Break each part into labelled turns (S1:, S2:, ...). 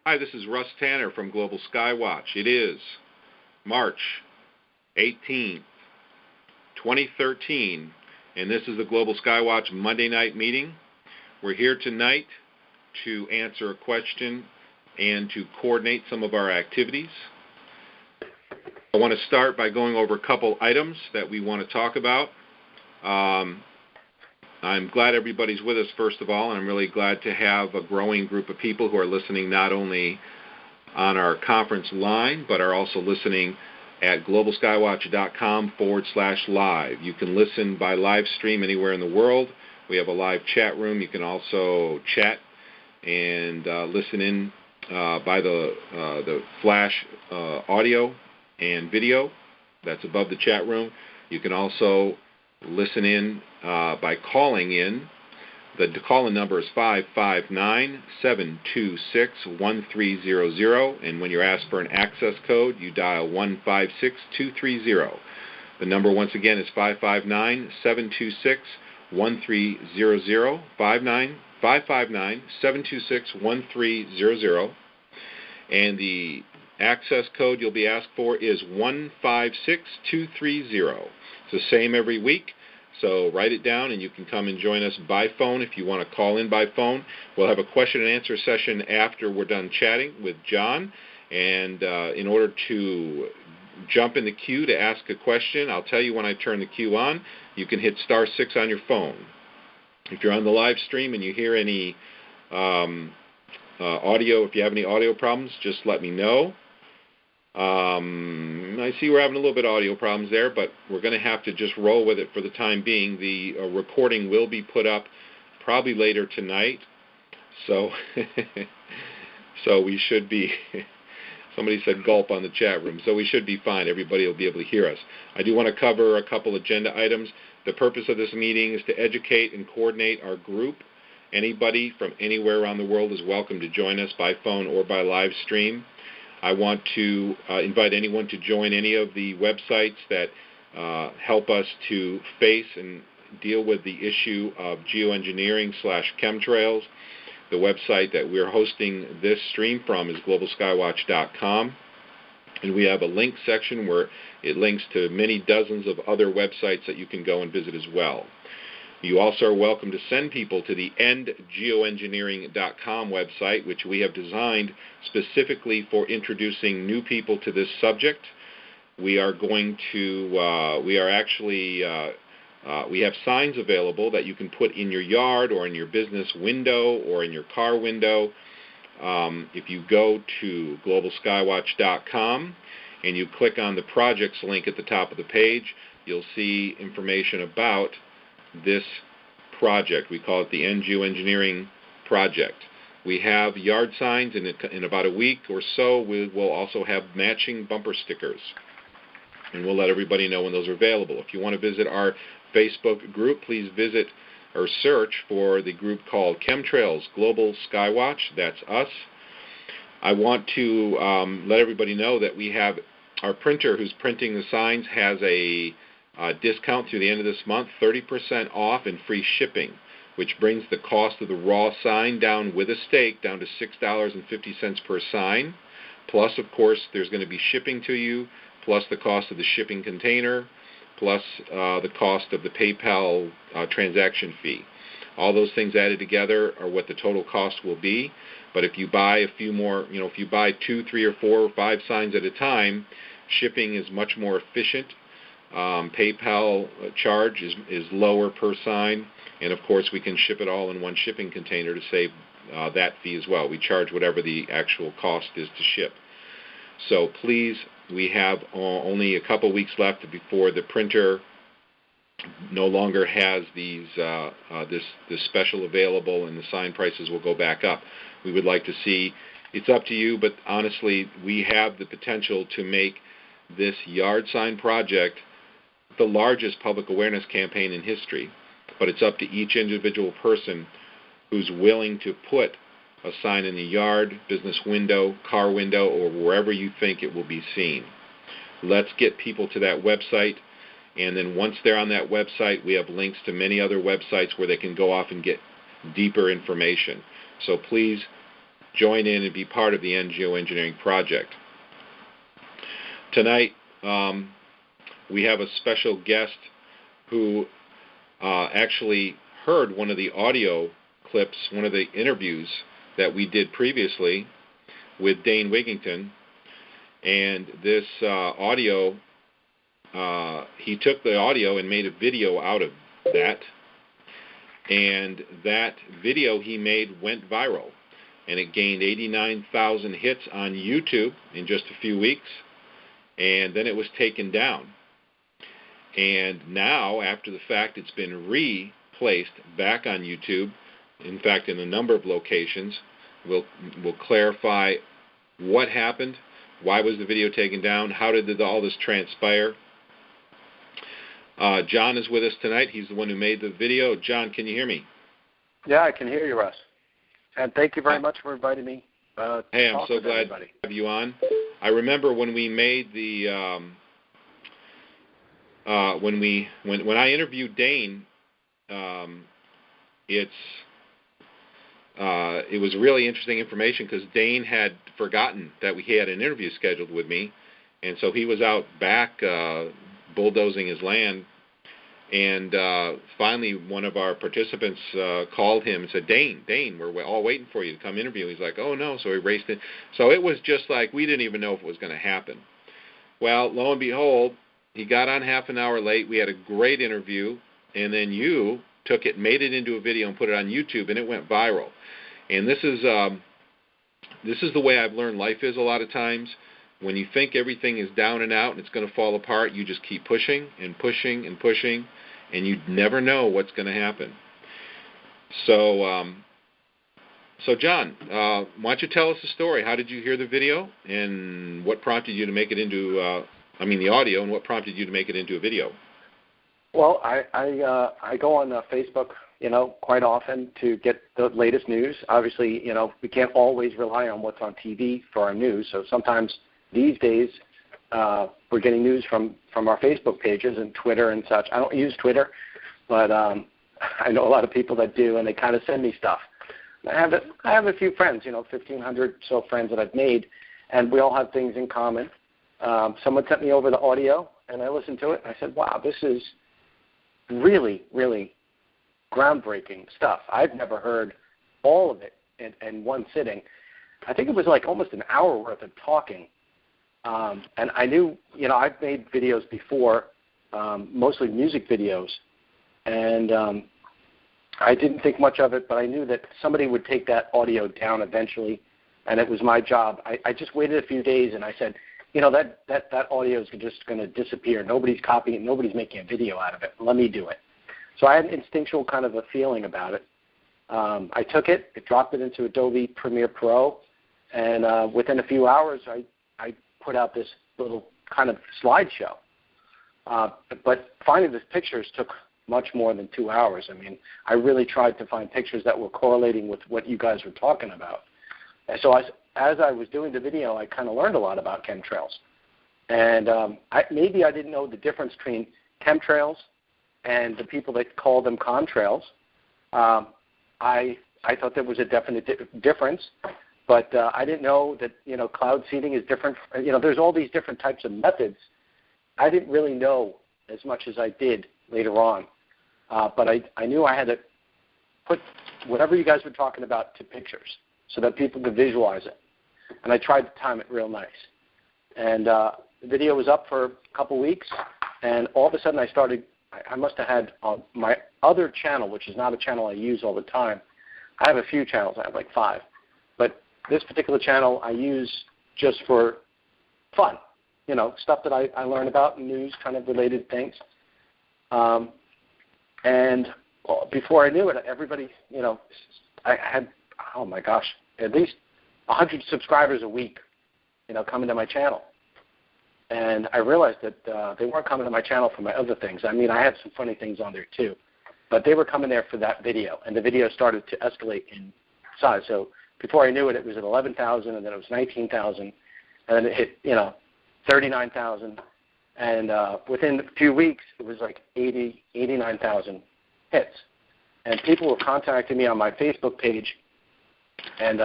S1: Hi, this is Russ Tanner from Global Skywatch. It is March 18th, 2013, and this is the Global Skywatch Monday night meeting. We're here tonight to answer a question and to coordinate some of our activities. I want to start by going over a couple items that we want to talk about. I'm glad everybody's with us, first of all, and I'm really glad to have a growing group of people who are listening not only on our conference line, but are also listening at globalskywatch.com/live. You can listen by live stream anywhere in the world. We have a live chat room. You can also chat and listen in by the flash audio and video that's above the chat room. You can also listen in by calling in. The call-in number is 559-726-1300, and when you're asked for an access code, you dial 156230. The number, once again, is 559-726-1300, 559-726-1300, and the access code you'll be asked for is 156230. It's the same every week, so write it down and you can come and join us by phone if you want to call in by phone. We'll have a question and answer session after we're done chatting with John, and in order to jump in the queue to ask a question, I'll tell you when I turn the queue on. You can hit *6 on your phone. If you're on the live stream and you hear any audio, if you have any audio problems, just let me know. I see we're having a little bit of audio problems there, but we're going to have to just roll with it for the time being. The recording will be put up probably later tonight, so so we should be, somebody said gulp on the chat room, so we should be fine. Everybody will be able to hear us. I do want to cover a couple agenda items. The purpose of this meeting is to educate and coordinate our group. Anybody from anywhere around the world is welcome to join us by phone or by live stream. I want to invite anyone to join any of the websites that help us to face and deal with the issue of geoengineering/chemtrails. The website that we're hosting this stream from is globalskywatch.com, and we have a link section where it links to many dozens of other websites that you can go and visit as well. You also are welcome to send people to the endgeoengineering.com website, which we have designed specifically for introducing new people to this subject. We are going to, we have signs available that you can put in your yard or in your business window or in your car window. If you go to globalskywatch.com and you click on the projects link at the top of the page, you'll see information about this project. We call it the Geoengineering Project. We have yard signs, and in about a week or so we will also have matching bumper stickers, and we'll let everybody know when those are available. If you want to visit our Facebook group, please visit or search for the group called Chemtrails Global Skywatch. That's us. I want to let everybody know that we have our printer who's printing the signs has a discount through the end of this month, 30% off and free shipping, which brings the cost of the raw sign down with a stake down to $6.50 per sign. Plus, of course, there's going to be shipping to you, plus the cost of the shipping container, plus the cost of the PayPal transaction fee. All those things added together are what the total cost will be. But if you buy a few more, if you buy 2, 3, or 4 or 5 signs at a time, shipping is much more efficient. PayPal charge is lower per sign, and of course we can ship it all in one shipping container to save that fee as well. We charge whatever the actual cost is to ship. So please, we have only a couple weeks left before the printer no longer has these this special available, and the sign prices will go back up. We would like to see, it's up to you, but honestly, we have the potential to make this yard sign project the largest public awareness campaign in history, but it's up to each individual person who's willing to put a sign in the yard, business window, car window, or wherever you think it will be seen. Let's get people to that website, and then once they're on that website, we have links to many other websites where they can go off and get deeper information. So please join in and be part of the NGO Engineering Project. Tonight, we have a special guest who actually heard one of the audio clips, one of the interviews that we did previously with Dane Wigington. And this audio, he took the audio and made a video out of that. And that video he made went viral. And it gained 89,000 hits on YouTube in just a few weeks. And then it was taken down. And now, after the fact, it's been replaced back on YouTube. In fact, in a number of locations. We'll clarify what happened, why was the video taken down, how did all this transpire. John is with us tonight. He's the one who made the video. John, can you hear me?
S2: Yeah, I can hear you, Russ. And thank you very much for inviting me.
S1: Hey, I'm so glad to have you on. I remember when we made the when I interviewed Dane, it was really interesting information because Dane had forgotten that he had an interview scheduled with me, and so he was out back bulldozing his land, and finally one of our participants called him and said, Dane, we're all waiting for you to come interview. He's like, oh no, so he raced in. So it was just like we didn't even know if it was going to happen. Well, lo and behold, he got on half an hour late. We had a great interview, and then you took it, made it into a video, and put it on YouTube, and it went viral. And this is the way I've learned life is a lot of times. When you think everything is down and out and it's going to fall apart, you just keep pushing and pushing and pushing, and you never know what's going to happen. So, John, why don't you tell us the story? How did you hear the video, and what prompted you to make it into, the audio, and what prompted you to make it into a video?
S2: Well, I go on Facebook, quite often to get the latest news. Obviously, we can't always rely on what's on TV for our news. So sometimes these days we're getting news from our Facebook pages and Twitter and such. I don't use Twitter, but I know a lot of people that do, and they kind of send me stuff. I have a few friends, 1,500 so friends that I've made, and we all have things in common. Someone sent me over the audio, and I listened to it, and I said, wow, this is really, really groundbreaking stuff. I've never heard all of it in one sitting. I think it was like almost an hour worth of talking. And I knew, I've made videos before, mostly music videos, and I didn't think much of it, but I knew that somebody would take that audio down eventually, and it was my job. I just waited a few days, and I said, that audio is just going to disappear. Nobody's copying it. Nobody's making a video out of it. Let me do it. So I had an instinctual kind of a feeling about it. I took it, dropped it into Adobe Premiere Pro, and within a few hours, I put out this little kind of slideshow. But finding the pictures took much more than 2 hours. I really tried to find pictures that were correlating with what you guys were talking about. And so as I was doing the video, I kind of learned a lot about chemtrails. And maybe I didn't know the difference between chemtrails and the people that call them contrails. I thought there was a definite difference, but I didn't know that, cloud seeding is different. There's all these different types of methods. I didn't really know as much as I did later on. But I knew I had to put whatever you guys were talking about to pictures so that people could visualize it. And I tried to time it real nice. And the video was up for a couple weeks, and all of a sudden I must have had on my other channel, which is not a channel I use all the time. I have a few channels. I have like 5. But this particular channel I use just for fun, stuff that I learn about, news kind of related things. And before I knew it, everybody, I had, oh my gosh, at least 100 subscribers a week, coming to my channel. And I realized that they weren't coming to my channel for my other things. I had some funny things on there too. But they were coming there for that video. And the video started to escalate in size. So before I knew it, it was at 11,000, and then it was 19,000. And then it hit, 39,000. And within a few weeks, it was like 89,000 hits. And people were contacting me on my Facebook page. And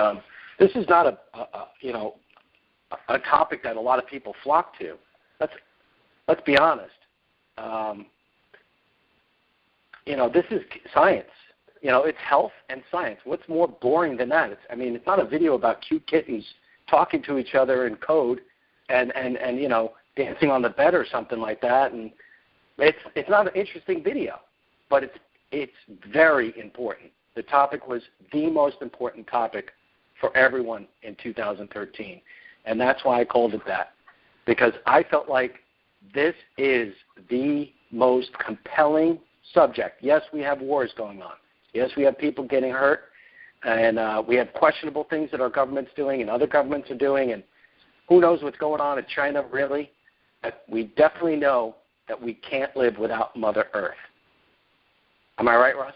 S2: This is not a topic that a lot of people flock to. Let's be honest. This is science. It's health and science. What's more boring than that? It's not a video about cute kittens talking to each other in code and dancing on the bed or something like that. And it's not an interesting video, but it's very important. The topic was the most important topic for everyone in 2013, and that's why I called it that, because I felt like this is the most compelling subject. Yes, we have wars going on. Yes, we have people getting hurt, and we have questionable things that our government's doing and other governments are doing, and who knows what's going on in China, really. But we definitely know that we can't live without Mother Earth. Am I right, Russ?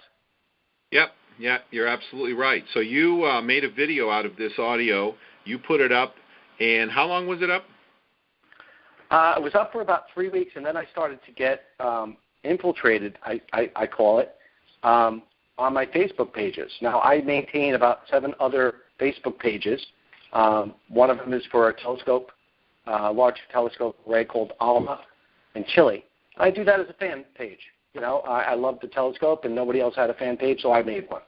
S1: Yep. Yeah, you're absolutely right. So you made a video out of this audio. You put it up, and how long was it up?
S2: It was up for about 3 weeks, and then I started to get infiltrated, I call it, on my Facebook pages. Now, I maintain about 7 other Facebook pages. One of them is for a telescope, large telescope array called ALMA in Chile. I do that as a fan page. I love the telescope, and nobody else had a fan page, so I made one.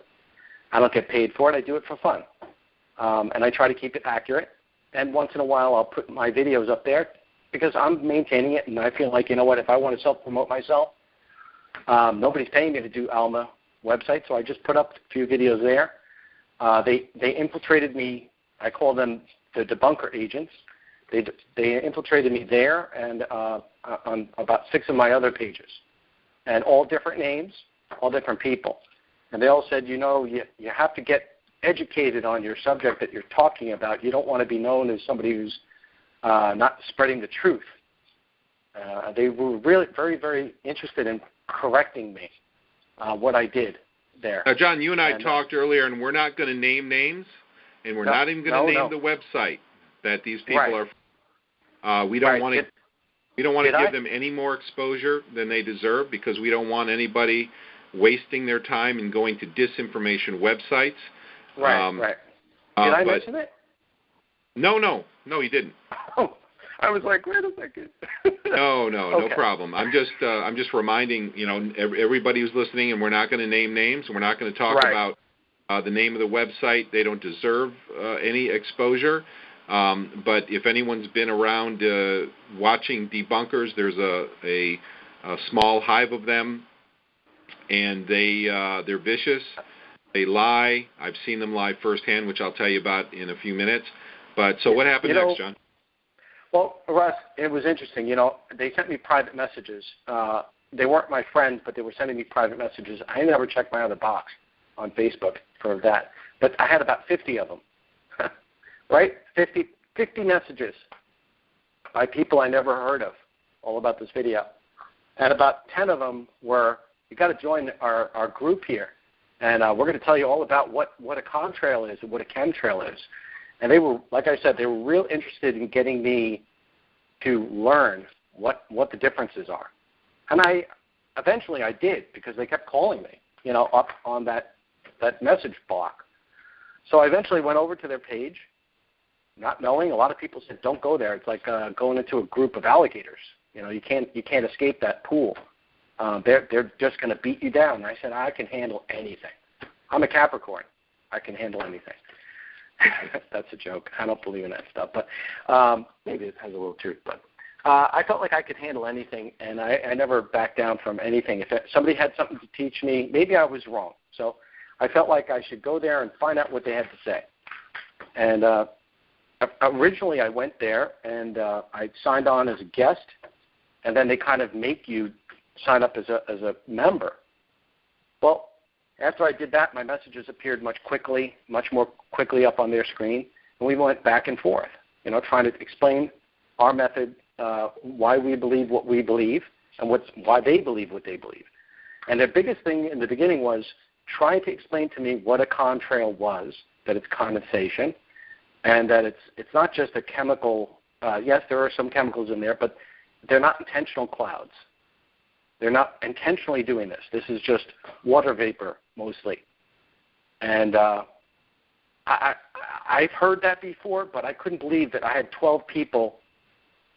S2: I don't get paid for it. I do it for fun. And I try to keep it accurate. And once in a while, I'll put my videos up there because I'm maintaining it, and I feel like, if I want to self-promote myself, nobody's paying me to do ALMA website, so I just put up a few videos there. They infiltrated me. I call them the debunker agents. They infiltrated me there and on about 6 of my other pages. And all different names, all different people. And they all said, you have to get educated on your subject that you're talking about. You don't want to be known as somebody who's not spreading the truth. They were really very, very interested in correcting me, what I did there.
S1: Now, John, you and I talked earlier, and we're not going to name names, and we're not even going to name the website that these people are. We don't want to. We don't want to give them any more exposure than they deserve because we don't want anybody wasting their time and going to disinformation websites.
S2: Right. Did I mention it?
S1: No, you didn't.
S2: Oh, I was like, wait a second.
S1: No problem. I'm just reminding everybody who's listening, and we're not going to name names, and we're not going to talk about the name of the website. They don't deserve any exposure. But if anyone's been around watching debunkers, there's a small hive of them, and they're vicious. They lie. I've seen them lie firsthand, which I'll tell you about in a few minutes. But so what happened next, John?
S2: Well, Russ, it was interesting. They sent me private messages. They weren't my friends, but they were sending me private messages. I never checked my other box on Facebook for that, but I had about 50 of them. Right? 50 messages by people I never heard of, all about this video. And about 10 of them were, you got to join our group here, and we're going to tell you all about what a contrail is and what a chemtrail is. And they were, like I said, they were real interested in getting me to learn what the differences are. And eventually I did, because they kept calling me, up on that message block. So I eventually went over to their page, not knowing. A lot of people said, don't go there. It's like going into a group of alligators. You can't escape that pool. They're just going to beat you down. And I said, I can handle anything. I'm a Capricorn. I can handle anything. That's a joke. I don't believe in that stuff. But maybe it has a little truth. But I felt like I could handle anything, and I never backed down from anything. If somebody had something to teach me, maybe I was wrong. So I felt like I should go there and find out what they had to say. And originally I went there, and I signed on as a guest, and then they kind of make you sign up as a member. Well, after I did that, my messages appeared much more quickly up on their screen, and we went back and forth, trying to explain our method, why we believe what we believe, and why they believe what they believe. And the biggest thing in the beginning was trying to explain to me what a contrail was, that it's condensation, and that it's not just a chemical. Yes, there are some chemicals in there, but they're not intentional clouds. They're not intentionally doing this. This is just water vapor mostly. And I I've heard that before, but I couldn't believe that I had 12 people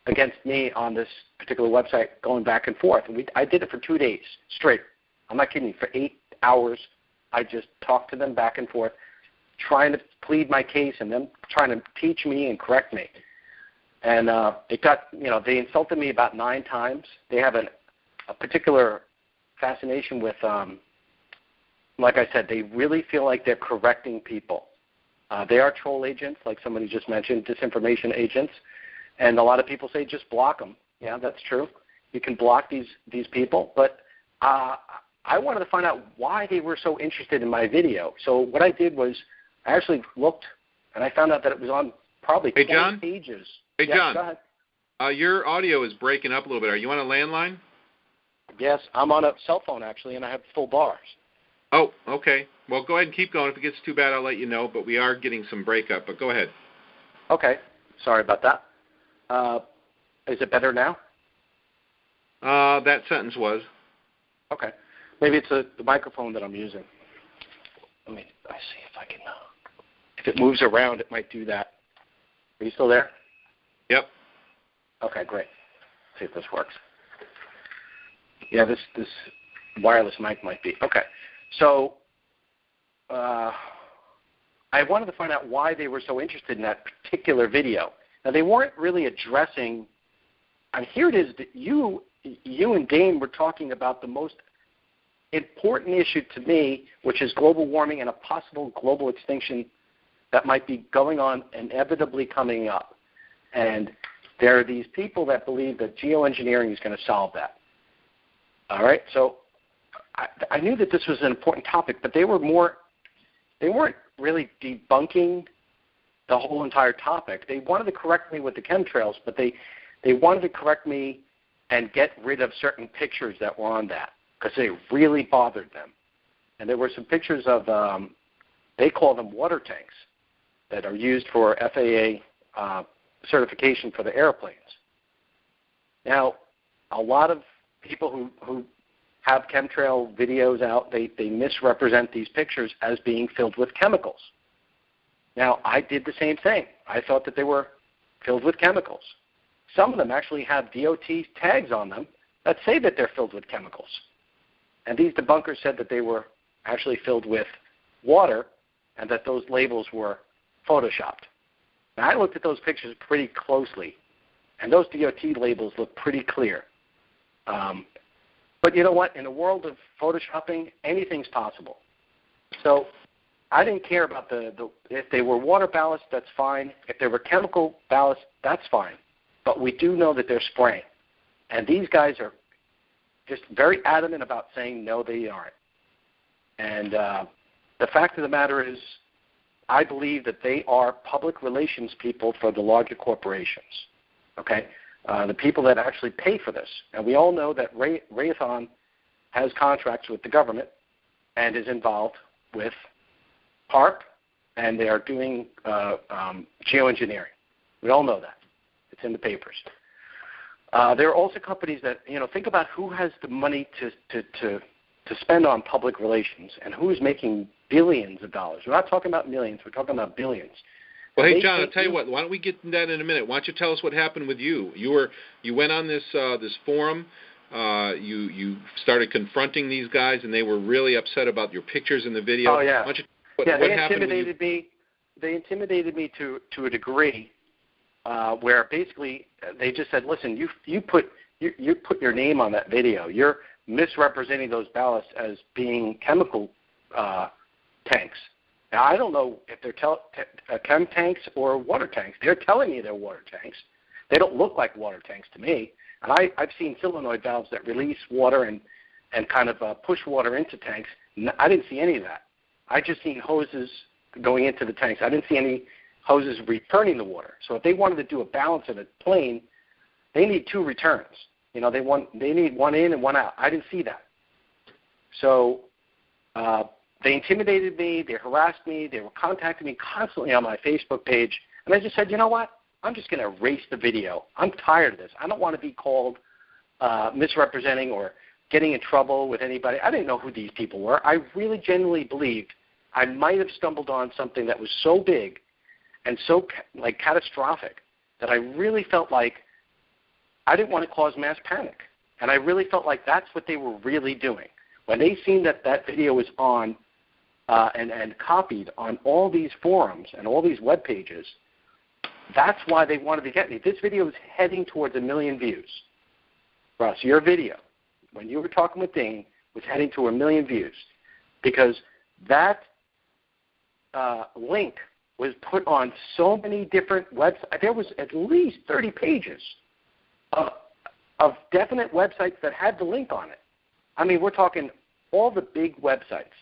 S2: against me on this particular website going back and forth. And I did it for 2 days straight. I'm not kidding you. For 8 hours, I just talked to them back and forth, trying to plead my case and them trying to teach me and correct me. And it got, they insulted me about 9 times. They have a particular fascination with, like I said, they really feel like they're correcting people. They are troll agents, like somebody just mentioned, disinformation agents. And a lot of people say just block them. Yeah, that's true. You can block these people. But I wanted to find out why they were so interested in my video. So what I did was I actually looked, and I found out that it was on probably 20 pages.
S1: Hey,
S2: yeah,
S1: John.
S2: Go ahead.
S1: Your audio is breaking up a little bit. Are you on a landline?
S2: Yes, I'm on a cell phone, actually, and I have full bars.
S1: Oh, okay. Well, go ahead and keep going. If it gets too bad, I'll let you know, but we are getting some breakup. But go ahead.
S2: Okay. Sorry about that. Is it better now?
S1: That sentence was.
S2: Okay. Maybe it's the microphone that I'm using. I see if I can. If it moves around, it might do that. Are you still there?
S1: Yep.
S2: Okay, great. Let's see if this works. Yeah, this wireless mic might be. Okay. So I wanted to find out why they were so interested in that particular video. Now, they weren't really addressing, and here it is, that you and Dane were talking about the most important issue to me, which is global warming and a possible global extinction that might be going on, inevitably coming up. And there are these people that believe that geoengineering is going to solve that. All right? So I knew that this was an important topic, but they weren't really debunking the whole entire topic. They wanted to correct me with the chemtrails, but they wanted to correct me and get rid of certain pictures that were on that because they really bothered them. And there were some pictures of, they call them water tanks that are used for FAA certification for the airplanes. Now, a lot of people who have chemtrail videos out, they misrepresent these pictures as being filled with chemicals. Now, I did the same thing. I thought that they were filled with chemicals. Some of them actually have DOT tags on them that say that they're filled with chemicals. And these debunkers said that they were actually filled with water and that those labels were photoshopped. Now, I looked at those pictures pretty closely, and those DOT labels look pretty clear. But you know what? In the world of photoshopping, anything's possible. So I didn't care about if they were water ballast, that's fine. If they were chemical ballast, that's fine. But we do know that they're spraying. And these guys are just very adamant about saying, no, they aren't. And the fact of the matter is, I believe that they are public relations people for the larger corporations, okay? The people that actually pay for this. And we all know that Raytheon has contracts with the government and is involved with HARP, and they are doing geoengineering. We all know that. It's in the papers. There are also companies that, think about who has the money to spend on public relations and who's making billions of dollars. We're not talking about millions. We're talking about billions.
S1: Well, hey, John, I'll tell you what. Why don't we get into that in a minute? Why don't you tell us what happened with you? You went on this forum. You started confronting these guys, and they were really upset about your pictures in the video.
S2: Oh, yeah.
S1: Why don't you, what
S2: intimidated me. They intimidated me to a degree where basically they just said, listen, you put your name on that video. You're misrepresenting those ballasts as being chemical tanks. Now, I don't know if they're chem tanks or water tanks. They're telling me they're water tanks. They don't look like water tanks to me. And I've seen solenoid valves that release water and kind of push water into tanks. I didn't see any of that. I just seen hoses going into the tanks. I didn't see any hoses returning the water. So if they wanted to do a balance in a plane, they need 2 returns. They need one in and one out. I didn't see that. So they intimidated me. They harassed me. They were contacting me constantly on my Facebook page. And I just said, you know what? I'm just going to erase the video. I'm tired of this. I don't want to be called misrepresenting or getting in trouble with anybody. I didn't know who these people were. I really genuinely believed I might have stumbled on something that was so big and so catastrophic that I really felt like I didn't want to cause mass panic. And I really felt like that's what they were really doing. When they seen that video was on and copied on all these forums and all these web pages, that's why they wanted to get me. This video is heading towards 1 million views. Russ, your video, when you were talking with Dane, was heading to 1 million views because that link was put on so many different websites. There was at least 30 pages of definite websites that had the link on it. I mean, we're talking all the big websites.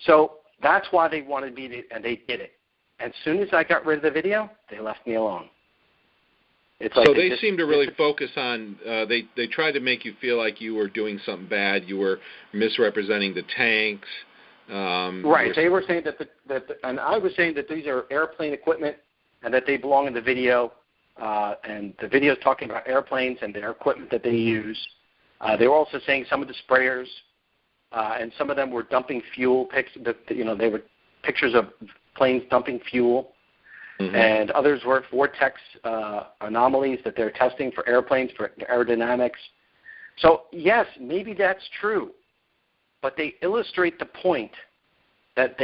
S2: So that's why they wanted me to, and they did it. As soon as I got rid of the video, they left me alone. It's like
S1: so they seem to really focus on, they tried to make you feel like you were doing something bad, you were misrepresenting the tanks.
S2: Right. They were saying and I was saying that these are airplane equipment and that they belong in the video. And the video is talking about airplanes and their equipment that they use. They were also saying some of the sprayers, and some of them were dumping fuel. They were pictures of planes dumping fuel. Mm-hmm. And others were vortex anomalies that they're testing for airplanes, for aerodynamics. So, yes, maybe that's true. But they illustrate the point that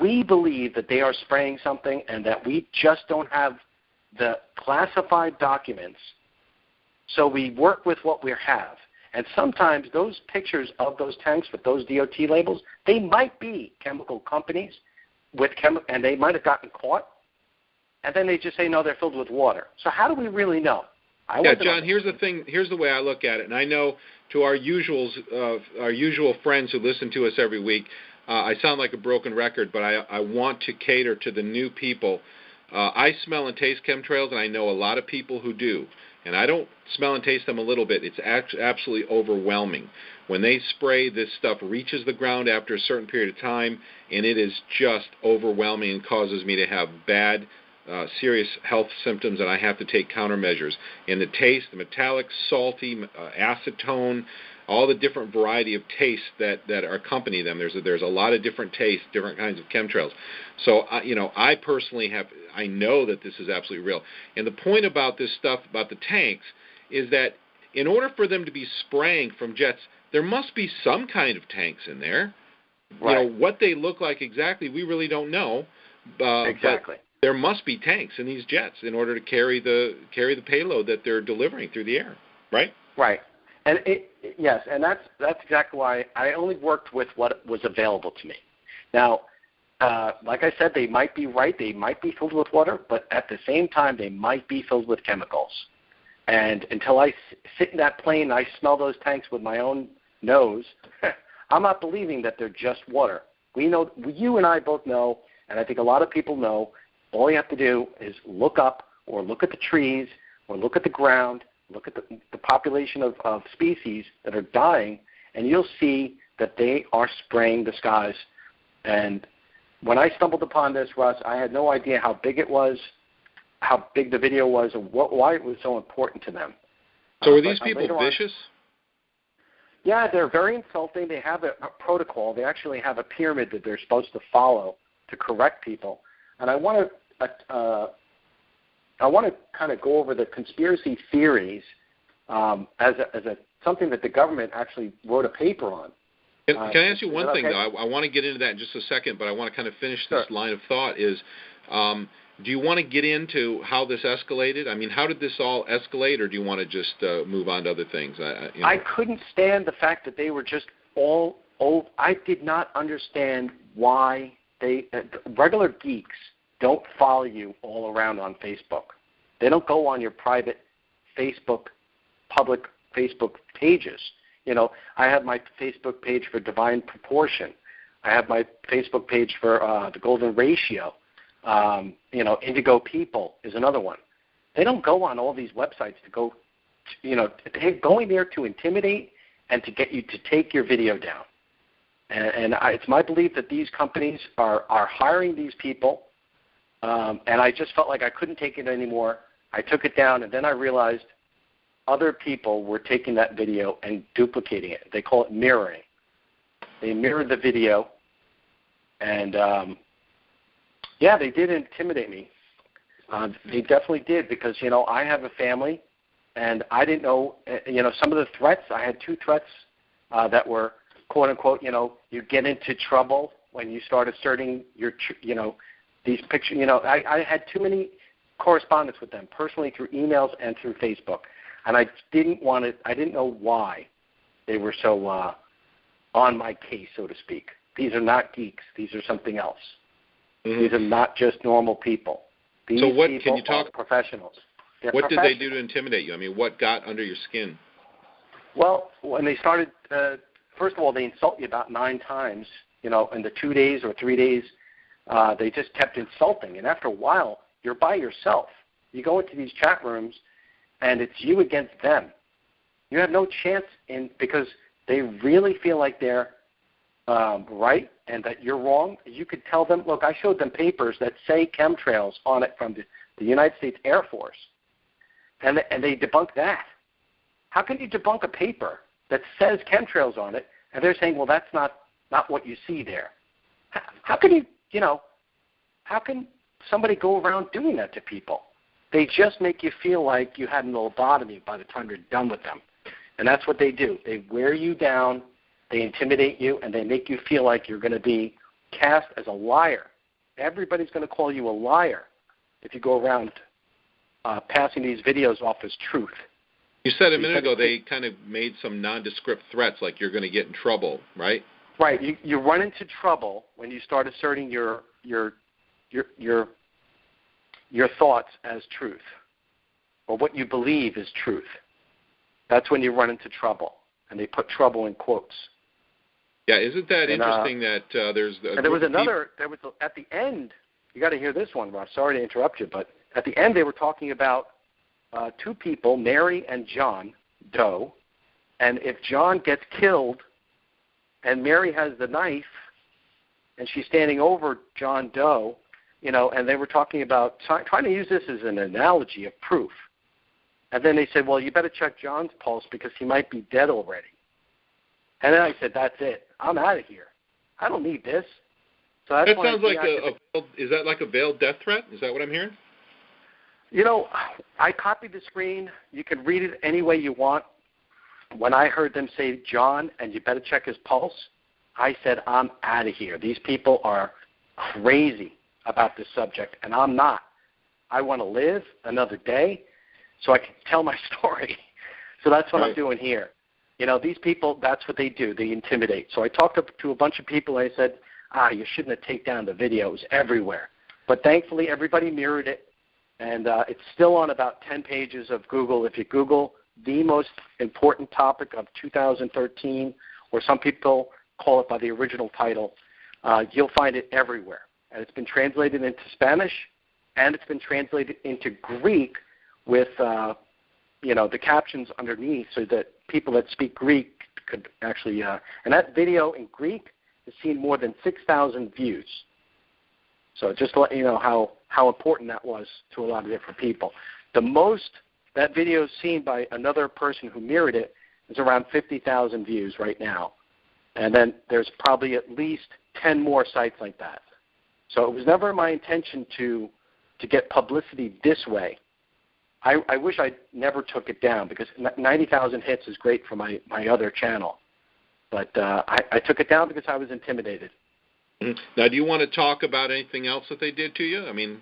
S2: we believe that they are spraying something and that we just don't have the classified documents. So we work with what we have. And sometimes those pictures of those tanks with those DOT labels, they might be chemical companies and they might have gotten caught. And then they just say, no, they're filled with water. So how do we really know?
S1: John, here's the thing. Here's the way I look at it. And I know to our usual friends who listen to us every week, I sound like a broken record, but I want to cater to the new people. I smell and taste chemtrails, and I know a lot of people who do. And I don't smell and taste them a little bit. It's absolutely overwhelming. When they spray, this stuff reaches the ground after a certain period of time, and it is just overwhelming and causes me to have bad, serious health symptoms, and I have to take countermeasures. And the taste, the metallic, salty, acetone, all the different variety of tastes that accompany them. There's a lot of different tastes, different kinds of chemtrails. So, I personally I know that this is absolutely real. And the point about this stuff, about the tanks, is that in order for them to be spraying from jets, there must be some kind of tanks in there.
S2: Right.
S1: What they look like exactly, we really don't know.
S2: Exactly.
S1: But there must be tanks in these jets in order to carry the payload that they're delivering through the air, right?
S2: Right. And yes, and that's exactly why I only worked with what was available to me. Now, like I said, they might be right. They might be filled with water, but at the same time, they might be filled with chemicals. And until I sit in that plane and I smell those tanks with my own nose, I'm not believing that they're just water. We know, you and I both know, and I think a lot of people know, all you have to do is look up or look at the trees or look at the ground, look at the population of species that are dying, and you'll see that they are spraying the skies. And when I stumbled upon this, Russ, I had no idea how big it was, how big the video was, and why it was so important to them.
S1: So are these people vicious?
S2: Yeah, they're very insulting. They have a protocol. They actually have a pyramid that they're supposed to follow to correct people. And I want to kind of go over the conspiracy theories as something that the government actually wrote a paper on.
S1: Can I ask you one thing, though? I want to get into that in just a second, but I want to kind of finish this line of thought. Do you want to get into how this escalated? I mean, how did this all escalate, or do you want to just move on to other things?
S2: I couldn't stand the fact that they were just all old. I did not understand why regular geeks don't follow you all around on Facebook. They don't go on your private public Facebook pages. I have my Facebook page for Divine Proportion. I have my Facebook page for the Golden Ratio. Indigo People is another one. They don't go on all these websites to go, they're going there to intimidate and to get you to take your video down. And it's my belief that these companies are hiring these people, and I just felt like I couldn't take it anymore. I took it down, and then I realized other people were taking that video and duplicating it. They call it mirroring. They mirror the video, And, yeah, they did intimidate me. They definitely did because, I have a family, and I didn't know, some of the threats. I had 2 threats that were, quote, unquote, you get into trouble when you start asserting your, these pictures. I had too many correspondence with them personally through emails and through Facebook. And I didn't know why they were so on my case, so to speak. These are not geeks. These are something else. Mm-hmm. These are not just normal people. These
S1: what
S2: people
S1: can you talk?
S2: Are professionals. They're
S1: what
S2: professionals.
S1: did they do to intimidate you? I mean, what got under your skin?
S2: Well, when they started, first of all, they insult you about 9 times, in the 2 days or 3 days. They just kept insulting. And after a while, you're by yourself. You go into these chat rooms, and it's you against them. You have no chance because they really feel like they're right and that you're wrong. You could tell them, look, I showed them papers that say chemtrails on it from the United States Air Force, and they debunk that. How can you debunk a paper that says chemtrails on it, and they're saying, well, that's not what you see there? How can how can somebody go around doing that to people? They just make you feel like you had an lobotomy by the time you're done with them. And that's what they do. They wear you down, they intimidate you, and they make you feel like you're going to be cast as a liar. Everybody's going to call you a liar if you go around passing these videos off as truth.
S1: You said a minute ago they kind of made some nondescript threats, like you're going to get in trouble, right?
S2: Right. You run into trouble when you start asserting your thoughts as truth, or what you believe is truth. That's when you run into trouble, and they put trouble in quotes.
S1: Yeah, isn't that interesting that there's
S2: and there was another. There was at the end. You got to hear this one, Rob. Sorry to interrupt you, but at the end they were talking about 2 people, Mary and John Doe, and if John gets killed, and Mary has the knife, and she's standing over John Doe, and they were talking about trying to use this as an analogy of proof. And then they said, well, you better check John's pulse because he might be dead already. And then I said, that's it. I'm out of here. I don't need this. So that's
S1: that sounds like is that like a veiled death threat? Is that what I'm hearing?
S2: I copied the screen. You can read it any way you want. When I heard them say, John, and you better check his pulse, I said, I'm out of here. These people are crazy about this subject, and I'm not. I want to live another day so I can tell my story. So that's what I'm doing here. These people, that's what they do. They intimidate. So I talked to a bunch of people, and I said, you shouldn't have taken down the video. It was everywhere. But thankfully, everybody mirrored it, and it's still on about 10 pages of Google. If you Google the most important topic of 2013, or some people call it by the original title, you'll find it everywhere. And it's been translated into Spanish, and it's been translated into Greek with, the captions underneath so that people that speak Greek could actually, and that video in Greek has seen more than 6,000 views. So just to let you know how important that was to a lot of different people. The most that video is seen by another person who mirrored it is around 50,000 views right now. And then there's probably at least 10 more sites like that. So it was never my intention to get publicity this way. I wish I never took it down because 90,000 hits is great for my other channel. But I took it down because I was intimidated.
S1: Now, do you want to talk about anything else that they did to you? I mean,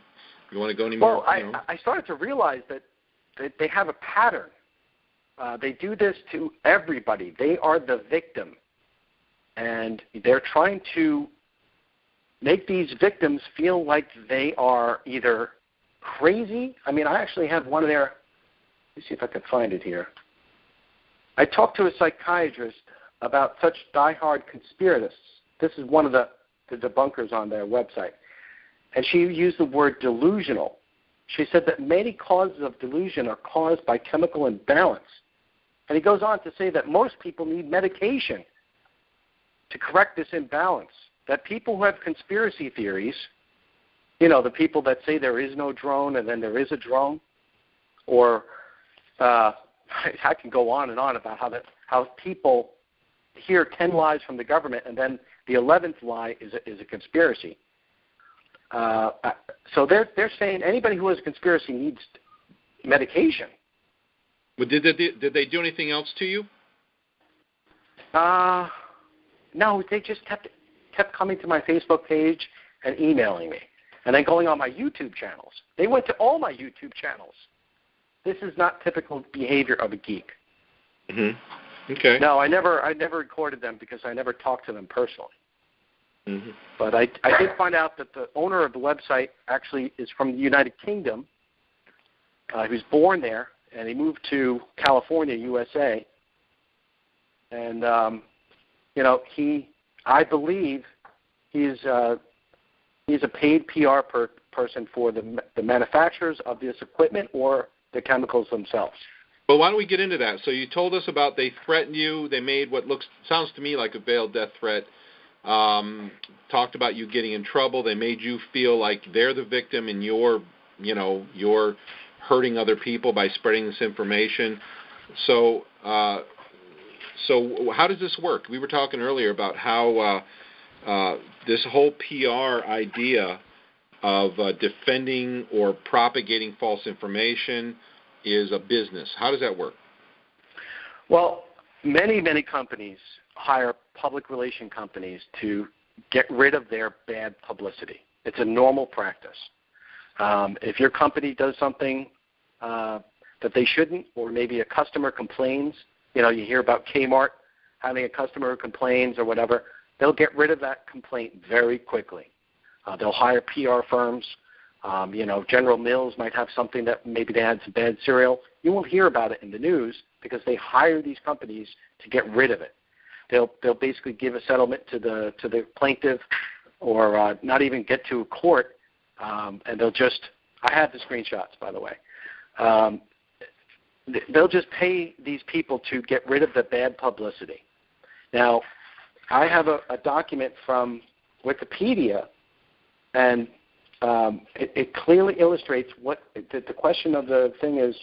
S1: you want to go any more?
S2: Well, I started to realize that they have a pattern. They do this to everybody. They are the victim. And they're trying to make these victims feel like they are either crazy. I mean, I actually have one of their, let me see if I can find it here. I talked to a psychiatrist about such diehard conspiracists. This is one of the debunkers on their website. And she used the word delusional. She said that many causes of delusion are caused by chemical imbalance. And he goes on to say that most people need medication to correct this imbalance. That people who have conspiracy theories, the people that say there is no drone and then there is a drone, or I can go on and on about how people hear 10 lies from the government and then the 11th lie is a conspiracy. So they're saying anybody who has a conspiracy needs medication.
S1: Well, did they do anything else to you?
S2: No, they just kept coming to my Facebook page and emailing me, and then going on my YouTube channels. They went to all my YouTube channels. This is not typical behavior of a geek.
S1: Mm-hmm. Okay.
S2: No, I never recorded them because I never talked to them personally.
S1: Mm-hmm.
S2: But I did find out that the owner of the website actually is from the United Kingdom. He was born there, and he moved to California, USA. And I believe he's a paid PR person for the manufacturers of this equipment or the chemicals themselves.
S1: Well, why don't we get into that? So you told us about they threatened you. They made what sounds to me like a veiled death threat. Talked about you getting in trouble. They made you feel like they're the victim and you're hurting other people by spreading this information. So how does this work? We were talking earlier about how this whole PR idea of defending or propagating false information is a business. How does that work?
S2: Well, many companies hire public relation companies to get rid of their bad publicity. It's a normal practice. If your company does something that they shouldn't, or maybe a customer complains, you hear about Kmart having a customer who complains or whatever, they'll get rid of that complaint very quickly. They'll hire PR firms. General Mills might have something that maybe they had some bad cereal. You won't hear about it in the news because they hire these companies to get rid of it. They'll basically give a settlement to the plaintiff, or not even get to a court, and they'll just. I have the screenshots, by the way. They'll just pay these people to get rid of the bad publicity. Now, I have a document from Wikipedia, and it clearly illustrates what the question of the thing is.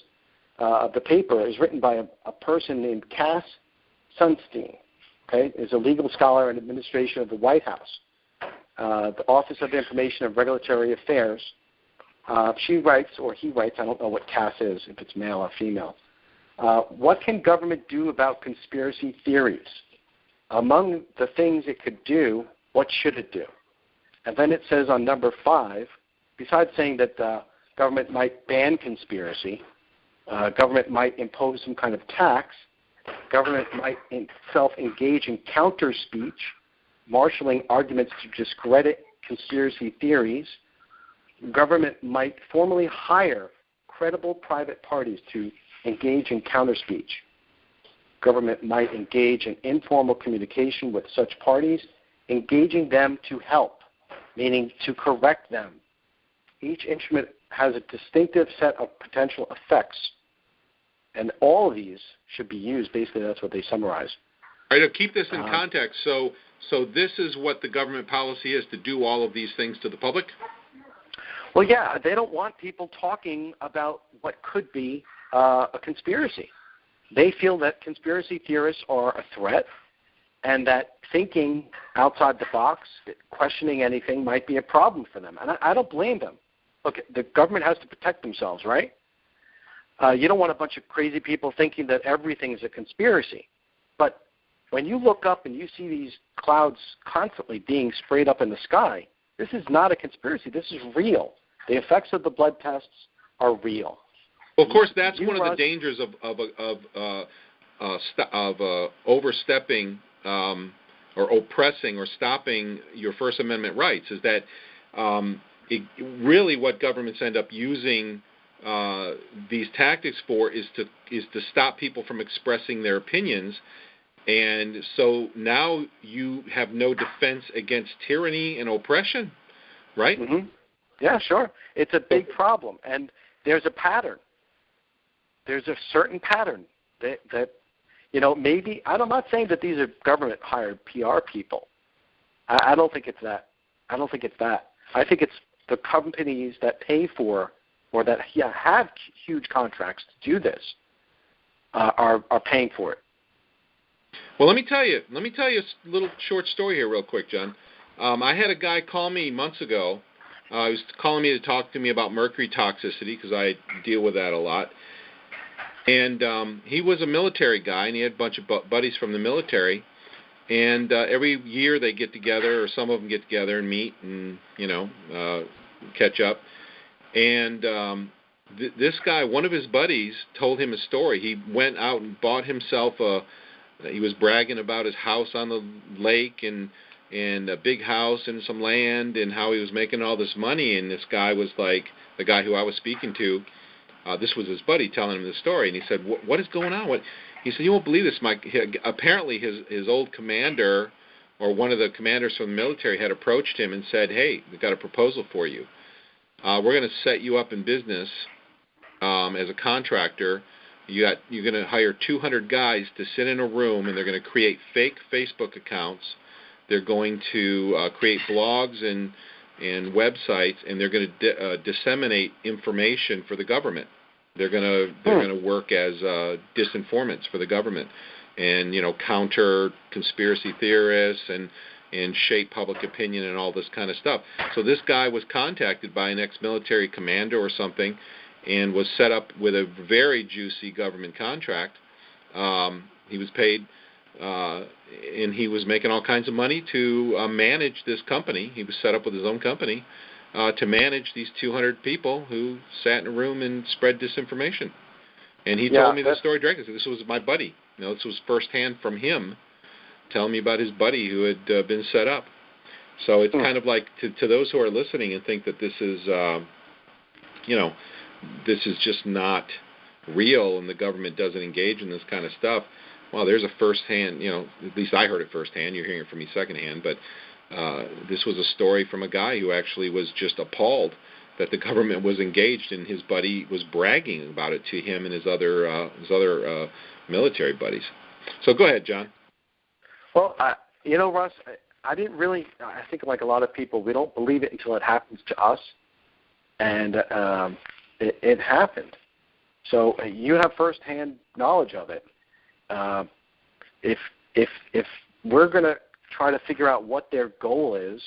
S2: Of the paper is written by a person named Cass Sunstein. Okay, is a legal scholar and administration of the White House, the Office of Information and Regulatory Affairs. She writes, or he writes, I don't know what Cass is, if it's male or female. What can government do about conspiracy theories? Among the things it could do, what should it do? And then it says on number 5, besides saying that government might ban conspiracy, government might impose some kind of tax, government might itself engage in counter-speech, marshaling arguments to discredit conspiracy theories. Government might formally hire credible private parties to engage in counter-speech. Government might engage in informal communication with such parties, engaging them to help, meaning to correct them. Each instrument has a distinctive set of potential effects, and all of these should be used. Basically, that's what they summarize.
S1: All right, to keep this in context, so this is what the government policy is, to do all of these things to the public?
S2: Well, yeah, they don't want people talking about what could be a conspiracy. They feel that conspiracy theorists are a threat, and that thinking outside the box, questioning anything, might be a problem for them. And I don't blame them. Look, the government has to protect themselves, right? You don't want a bunch of crazy people thinking that everything is a conspiracy. But when you look up and you see these clouds constantly being sprayed up in the sky, this is not a conspiracy. This is real. The effects of the blood tests are real.
S1: Well, of course, that's one of the dangers of overstepping or oppressing or stopping your First Amendment rights, is that really what governments end up using these tactics for is to stop people from expressing their opinions. And so now you have no defense against tyranny and oppression, right?
S2: Mm-hmm. Yeah, sure. It's a big problem. And there's a pattern. There's a certain pattern that maybe, I'm not saying that these are government-hired PR people. I don't think it's that. I think it's the companies that pay for or that have huge contracts to do this are paying for it.
S1: Well, let me tell you a little short story here real quick, John. I had a guy call me months ago. He was calling me to talk to me about mercury toxicity because I deal with that a lot. And he was a military guy, and he had a bunch of buddies from the military. And every year they get together, or some of them get together and meet and, catch up. And this guy, one of his buddies, told him a story. He went out and bought himself he was bragging about his house on the lake and a big house and some land and how he was making all this money. And this guy was like, the guy who I was speaking to, this was his buddy telling him the story. And he said, what is going on? He said, you won't believe this, Mike. Apparently his old commander, or one of the commanders from the military, had approached him and said, hey, we've got a proposal for you. We're going to set you up in business as a contractor. You're going to hire 200 guys to sit in a room, and they're going to create fake Facebook accounts. They're going to create blogs and websites, and they're going to disseminate information for the government. They're going to work as disinformants for the government, and counter conspiracy theorists and shape public opinion and all this kind of stuff. So this guy was contacted by an ex-military commander or something, and was set up with a very juicy government contract. He was paid, and he was making all kinds of money to manage this company. He was set up with his own company to manage these 200 people who sat in a room and spread disinformation. And he told me the story directly. So this was my buddy. This was firsthand from him telling me about his buddy who had been set up. So it's kind of like to those who are listening and think that this is, this is just not real and the government doesn't engage in this kind of stuff. Well, there's a firsthand, at least I heard it firsthand. You're hearing it from me secondhand, but this was a story from a guy who actually was just appalled that the government was engaged, and his buddy was bragging about it to him and his other military buddies. So go ahead, John.
S2: Well, Russ, I didn't really. I think like a lot of people, we don't believe it until it happens to us, and it happened. So you have firsthand knowledge of it. If we're going to try to figure out what their goal is,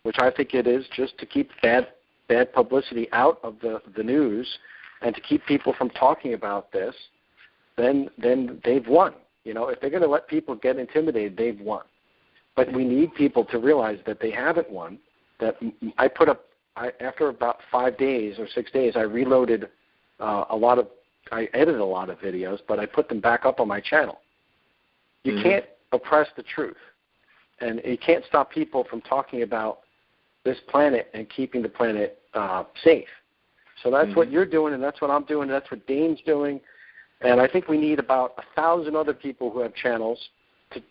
S2: which I think it is, just to keep bad publicity out of the news and to keep people from talking about this, then they've won. If they're going to let people get intimidated, they've won. But we need people to realize that they haven't won. That after about 5 days or 6 days, I reloaded I edited a lot of videos, but I put them back up on my channel. You can't oppress the truth, and you can't stop people from talking about this planet and keeping the planet safe. So that's what you're doing, and that's what I'm doing, and that's what Dane's doing. And I think we need about 1,000 other people who have channels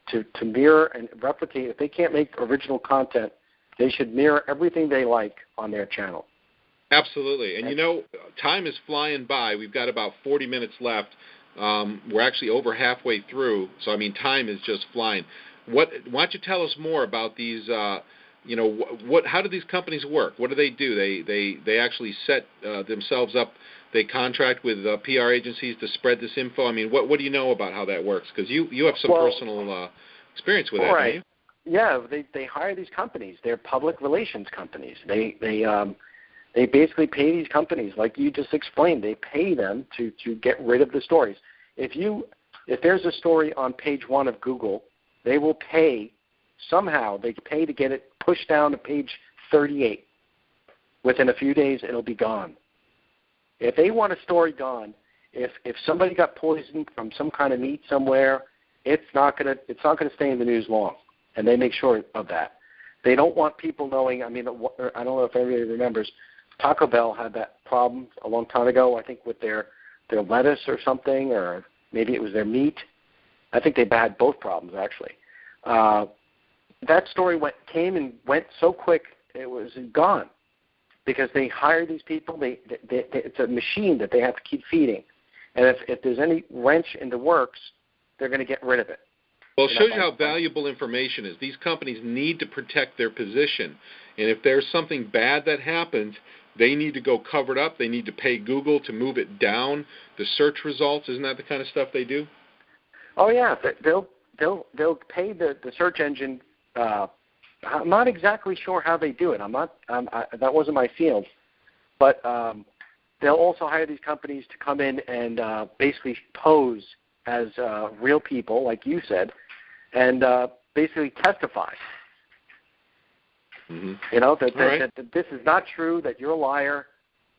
S2: to mirror and replicate. If they can't make original content, they should mirror everything they like on their channel.
S1: Absolutely. And, time is flying by. We've got about 40 minutes left. We're actually over halfway through. So, time is just flying. Why don't you tell us more about these, how do these companies work? What do? They actually set themselves up. They contract with PR agencies to spread this info. What do you know about how that works? Because you have some personal experience with that,
S2: right.
S1: don't you?
S2: Yeah, they hire these companies. They're public relations companies. They basically pay these companies, like you just explained. They pay them to get rid of the stories. If there's a story on page 1 of Google, they will pay somehow. They pay to get it pushed down to page 38. Within a few days, it'll be gone. If they want a story gone, if somebody got poisoned from some kind of meat somewhere, it's not gonna stay in the news long, and they make sure of that. They don't want people knowing. I don't know if everybody remembers. Taco Bell had that problem a long time ago, I think, with their lettuce or something, or maybe it was their meat. I think they had both problems, actually. That story came and went so quick, it was gone, because they hire these people. It's a machine that they have to keep feeding. And if there's any wrench in the works, they're going to get rid of it.
S1: Well, it shows you how valuable information is. These companies need to protect their position. And if there's something bad that happens, they need to go cover it up. They need to pay Google to move it down the search results. Isn't that the kind of stuff they do?
S2: Oh, yeah. they'll pay the search engine. I'm not exactly sure how they do it. That wasn't my field, but they'll also hire these companies to come in and basically pose as real people, like you said, and basically testify.
S1: Mm-hmm.
S2: You know, that this is not true, that you're a liar,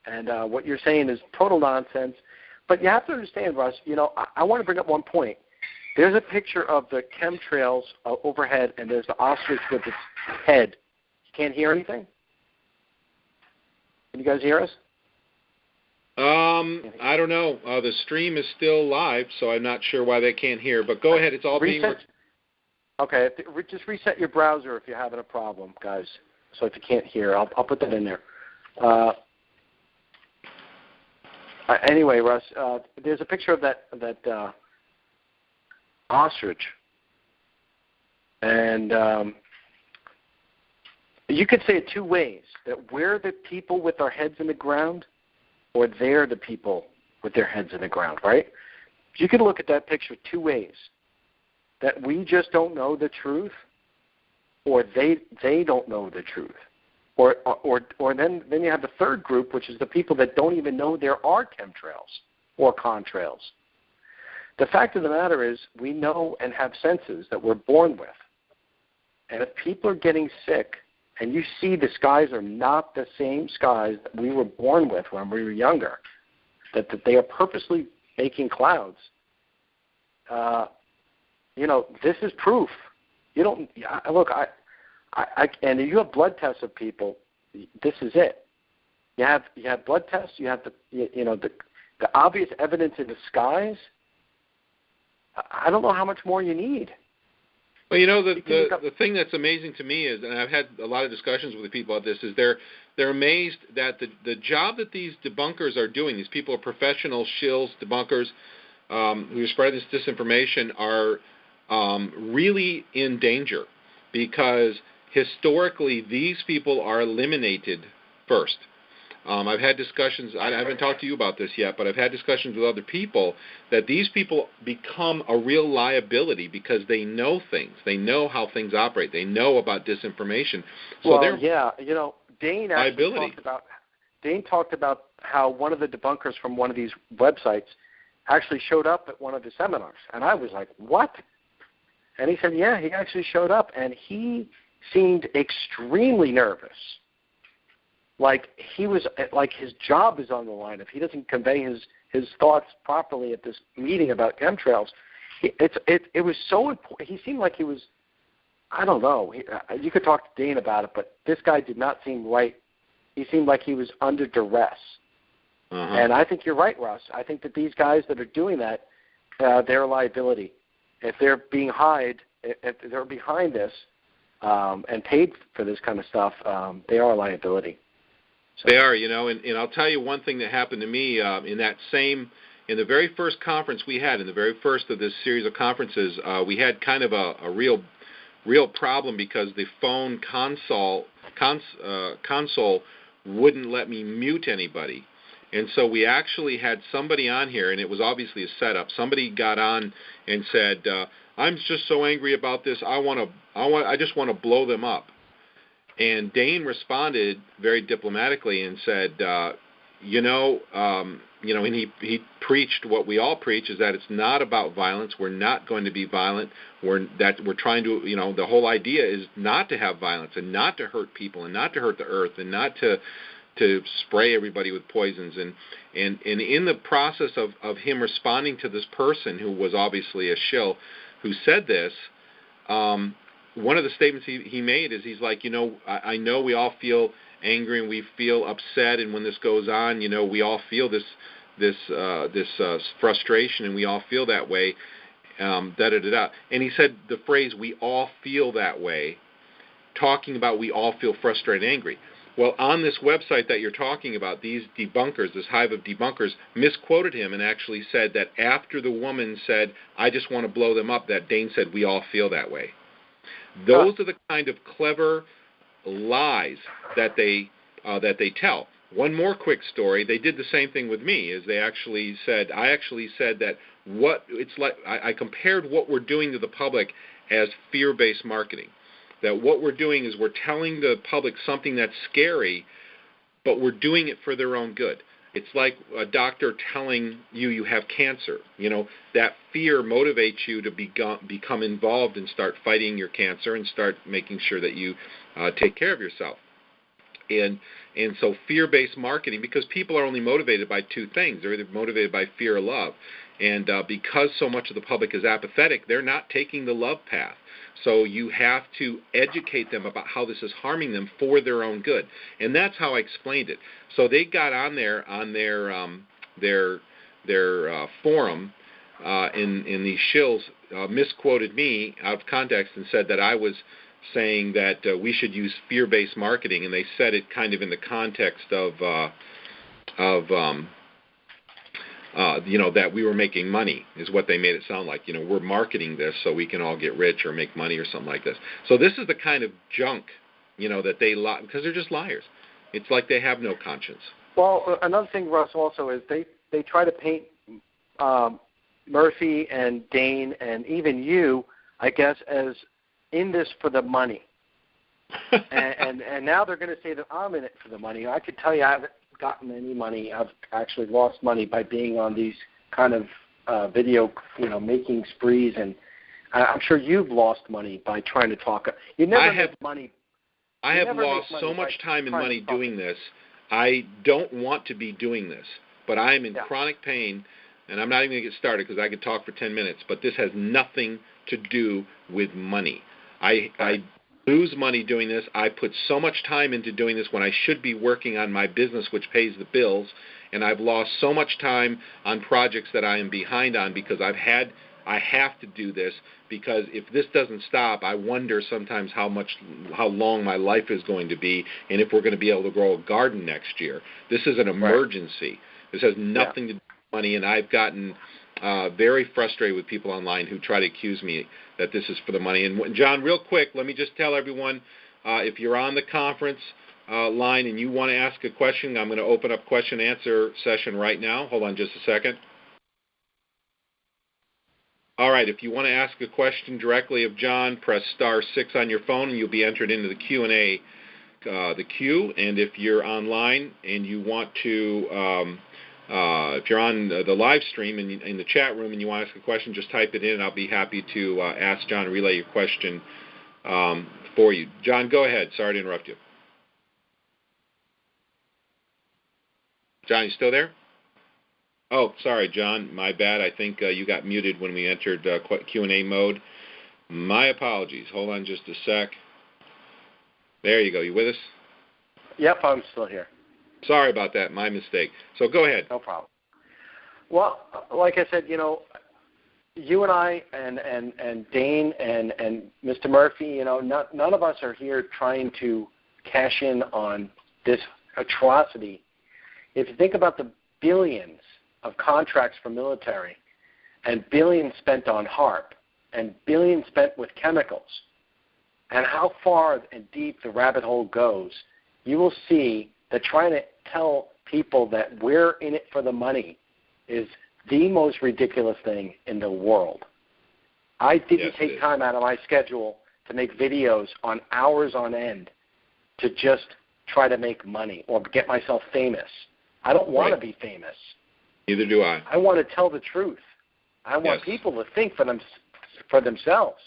S2: and what you're saying is total nonsense. But you have to understand, Russ, you know, I want to bring up one point. There's a picture of the chemtrails overhead, and there's the ostrich with its head. You can't hear anything? Can you guys hear us?
S1: I don't know. The stream is still live, so I'm not sure why they can't hear. But go ahead. It's all being...
S2: Okay, just reset your browser if you're having a problem, guys. So if you can't hear, I'll put that in there. Anyway, Russ, there's a picture of that ostrich, and you could say it two ways: that we're the people with our heads in the ground, or they're the people with their heads in the ground. Right? You could look at that picture two ways: that we just don't know the truth, or they don't know the truth. Or then you have the third group, which is the people that don't even know there are chemtrails or contrails. The fact of the matter is we know and have senses that we're born with. And if people are getting sick and you see the skies are not the same skies that we were born with when we were younger, that they are purposely making clouds, you know, this is proof. You don't look. And if you have blood tests of people, this is it. You have blood tests. You have the obvious evidence in the skies. I don't know how much more you need.
S1: Well, you know, the thing that's amazing to me is, and I've had a lot of discussions with the people about this, is they're amazed that the job that these debunkers are doing, these people are professional shills, debunkers, who are spreading this disinformation, are really in danger, because historically these people are eliminated first. I've had discussions, I haven't talked to you about this yet, but I've had discussions with other people that these people become a real liability because they know things. They know how things operate. They know about disinformation. So
S2: well, yeah, you know, Dane actually talked about how one of the debunkers from one of these websites actually showed up at one of the seminars. And I was like, what? And he said, yeah, he actually showed up, and he seemed extremely nervous. Like he was, like his job is on the line. If he doesn't convey his thoughts properly at this meeting about chemtrails, it was so important. He seemed like he was, I don't know. You could talk to Dane about it, but this guy did not seem right. He seemed like he was under duress. And I think you're right, Russ. I think that these guys that are doing that, they're a liability. If they're being if they're behind this and paid for this kind of stuff, they are a liability. So.
S1: They are, you know, and I'll tell you one thing that happened to me in the very first conference we had, in the very first of this series of conferences, we had kind of a real problem because the phone console wouldn't let me mute anybody. And so we actually had somebody on here, and it was obviously a setup. Somebody got on and said, "I'm just so angry about this. I just want to blow them up." And Dane responded very diplomatically and said, and he preached what we all preach, is that it's not about violence. We're not going to be violent. We're trying to, the whole idea is not to have violence and not to hurt people and not to hurt the earth and not to spray everybody with poisons. And in the process of him responding to this person who was obviously a shill who said this, one of the statements he made is he's like, I know we all feel angry and we feel upset, and when this goes on, we all feel this frustration, and we all feel that way, da-da-da-da. And he said the phrase, "we all feel that way," talking about we all feel frustrated and angry. Well, on this website that you're talking about, these debunkers, this hive of debunkers, misquoted him and actually said that after the woman said, "I just want to blow them up," that Dane said, "we all feel that way." Those are the kind of clever lies that they tell. one more quick story. They did the same thing with me. Is I actually said that what it's like. I compared what we're doing to the public as fear-based marketing. That what we're doing is we're telling the public something that's scary, but we're doing it for their own good. It's like a doctor telling you have cancer. That fear motivates you to become involved and start fighting your cancer and start making sure that you take care of yourself. And so fear-based marketing, because people are only motivated by two things. They're either motivated by fear or love. And because so much of the public is apathetic, they're not taking the love path. So you have to educate them about how this is harming them for their own good. And that's how I explained it. So they got on their forum in the Shills, misquoted me out of context and said that I was saying that we should use fear-based marketing, and they said it kind of in the context of that we were making money is what they made it sound like. We're marketing this so we can all get rich or make money or something like this. So this is the kind of junk, that they lie, because they're just liars. It's like they have no conscience.
S2: Well, another thing, Russ, also is they try to paint Murphy and Dane and even you, I guess, as in this for the money. and now they're going to say that I'm in it for the money. I could tell you I haven't gotten any money. I've actually lost money by being on these kind of video, making sprees, and I'm sure you've lost money by trying to talk. You never make money.
S1: I have lost so much time and money doing this. I don't want to be doing this, but I am in chronic pain, and I'm not even going to get started because I could talk for 10 minutes, but this has nothing to do with money. I lose money doing this. I put so much time into doing this when I should be working on my business, which pays the bills, and I've lost so much time on projects that I am behind on because I have to do this, because if this doesn't stop, I wonder sometimes how long my life is going to be, and if we're going to be able to grow a garden next year. This is an emergency. Right. This has nothing to do with money, and I've gotten very frustrated with people online who try to accuse me that this is for the money. And John, real quick, let me just tell everyone, if you're on the conference line and you want to ask a question, I'm going to open up question and answer session right now. Hold on just a second. All right, if you want to ask a question directly of John, press *6 on your phone and you'll be entered into the Q&A, the queue. And if you're online and you want to if you're on the live stream and in the chat room and you want to ask a question, just type it in, and I'll be happy to ask John to relay your question for you. John, go ahead. Sorry to interrupt you. John, you still there? Oh, sorry, John. My bad. I think you got muted when we entered Q&A mode. My apologies. Hold on just a sec. There you go. You with us?
S2: Yep, I'm still here.
S1: Sorry about that. My mistake. So go ahead.
S2: No problem. Well, like I said, you and I and Dane and Mr. Murphy, none of us are here trying to cash in on this atrocity. If you think about the billions of contracts for military and billions spent on HARP and billions spent with chemicals, and how far and deep the rabbit hole goes, you will see that trying to tell people that we're in it for the money is the most ridiculous thing in the world. I didn't take time out of my schedule to make videos on hours on end to just try to make money or get myself famous. I don't want to be famous.
S1: Neither do I.
S2: I want to tell the truth. I want people to think for themselves.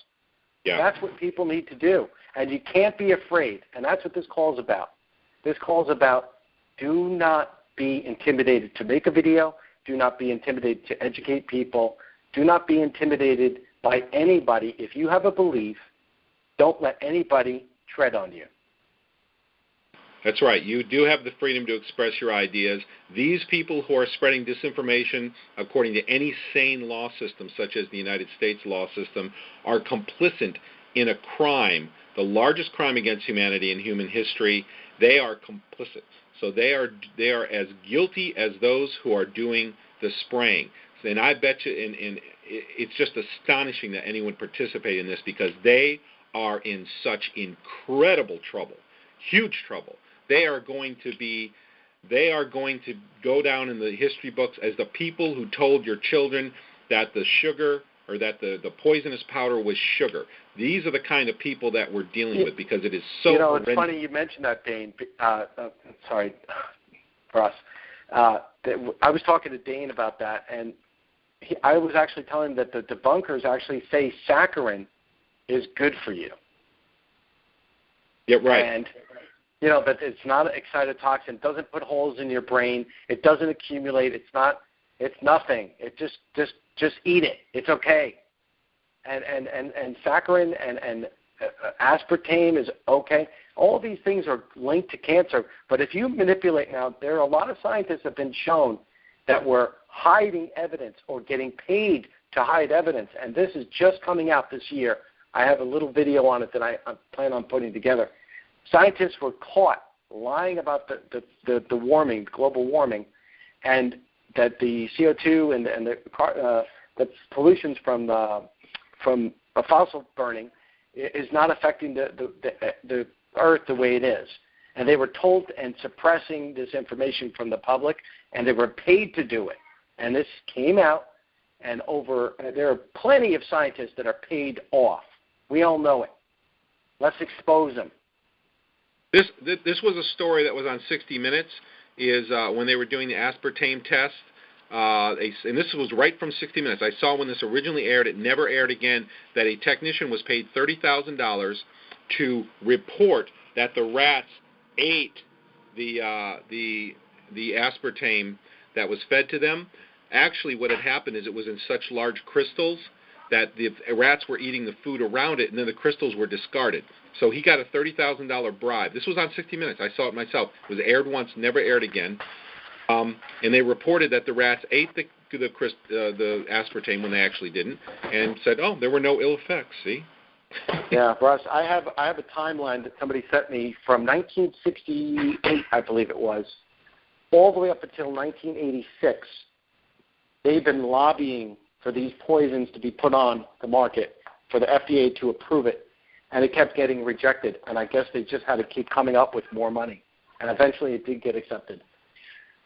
S2: Yeah. That's what people need to do. And you can't be afraid, and that's what this call is about. This call is about do not be intimidated to make a video. Do not be intimidated to educate people. Do not be intimidated by anybody. If you have a belief, don't let anybody tread on you.
S1: That's right. You do have the freedom to express your ideas. These people who are spreading disinformation, according to any sane law system, such as the United States law system, are complicit in a crime, the largest crime against humanity in human history. They are complicit. So they are as guilty as those who are doing the spraying. And I bet you, and it's just astonishing that anyone participate in this, because they are in such incredible trouble, huge trouble. They are going to be they are going to go down in the history books as the people who told your children that the sugar or that the poisonous powder was sugar. These are the kind of people that we're dealing with because it is so horrendous.
S2: It's funny you mentioned that, Dane. Sorry, Ross. I was talking to Dane about that, and I was actually telling him that the debunkers actually say saccharin is good for you.
S1: Yeah, right.
S2: And that it's not an excitotoxin. It doesn't put holes in your brain. It doesn't accumulate. It's nothing. It just eat it. It's okay. And saccharin and aspartame is okay. All these things are linked to cancer. But if you manipulate now, there are a lot of scientists have been shown that were hiding evidence or getting paid to hide evidence. And this is just coming out this year. I have a little video on it that I plan on putting together. Scientists were caught lying about the warming, global warming, and that the CO2 and the pollutions from fossil burning is not affecting the Earth the way it is. And they were told and suppressing this information from the public, and they were paid to do it. And this came out, and there are plenty of scientists that are paid off. We all know it. Let's expose them.
S1: This was a story that was on 60 Minutes, when they were doing the aspartame test. And this was right from 60 Minutes. I saw when this originally aired, it never aired again, that a technician was paid $30,000 to report that the rats ate the aspartame that was fed to them. Actually, what had happened is it was in such large crystals that the rats were eating the food around it, and then the crystals were discarded. So he got a $30,000 bribe. This was on 60 Minutes. I saw it myself. It was aired once, never aired again. And they reported that the rats ate the aspartame when they actually didn't, and said, "Oh, there were no ill effects." See?
S2: Yeah, Russ. I have a timeline that somebody sent me from 1968, I believe it was, all the way up until 1986. They've been lobbying for these poisons to be put on the market, for the FDA to approve it, and it kept getting rejected. And I guess they just had to keep coming up with more money, and eventually it did get accepted.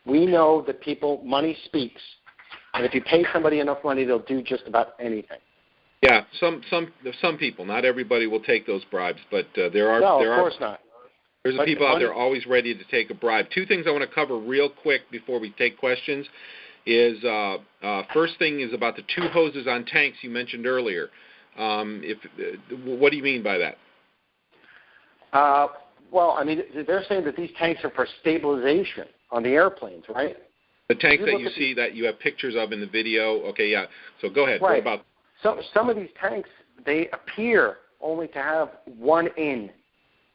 S2: We know that money speaks, and if you pay somebody enough money, they'll do just about anything.
S1: Yeah, some people, not everybody will take those bribes, but there are.
S2: No, of course not.
S1: There's people out there always ready to take a bribe. Two things I want to cover real quick before we take questions is first thing is about the two hoses on tanks you mentioned earlier. What do you mean by that?
S2: Well, I mean, they're saying that these tanks are for stabilization on the airplanes, right?
S1: The tanks that you see that you have pictures of in the video. Okay, yeah. So go ahead.
S2: Right.
S1: What about?
S2: Some of these tanks, they appear only to have one in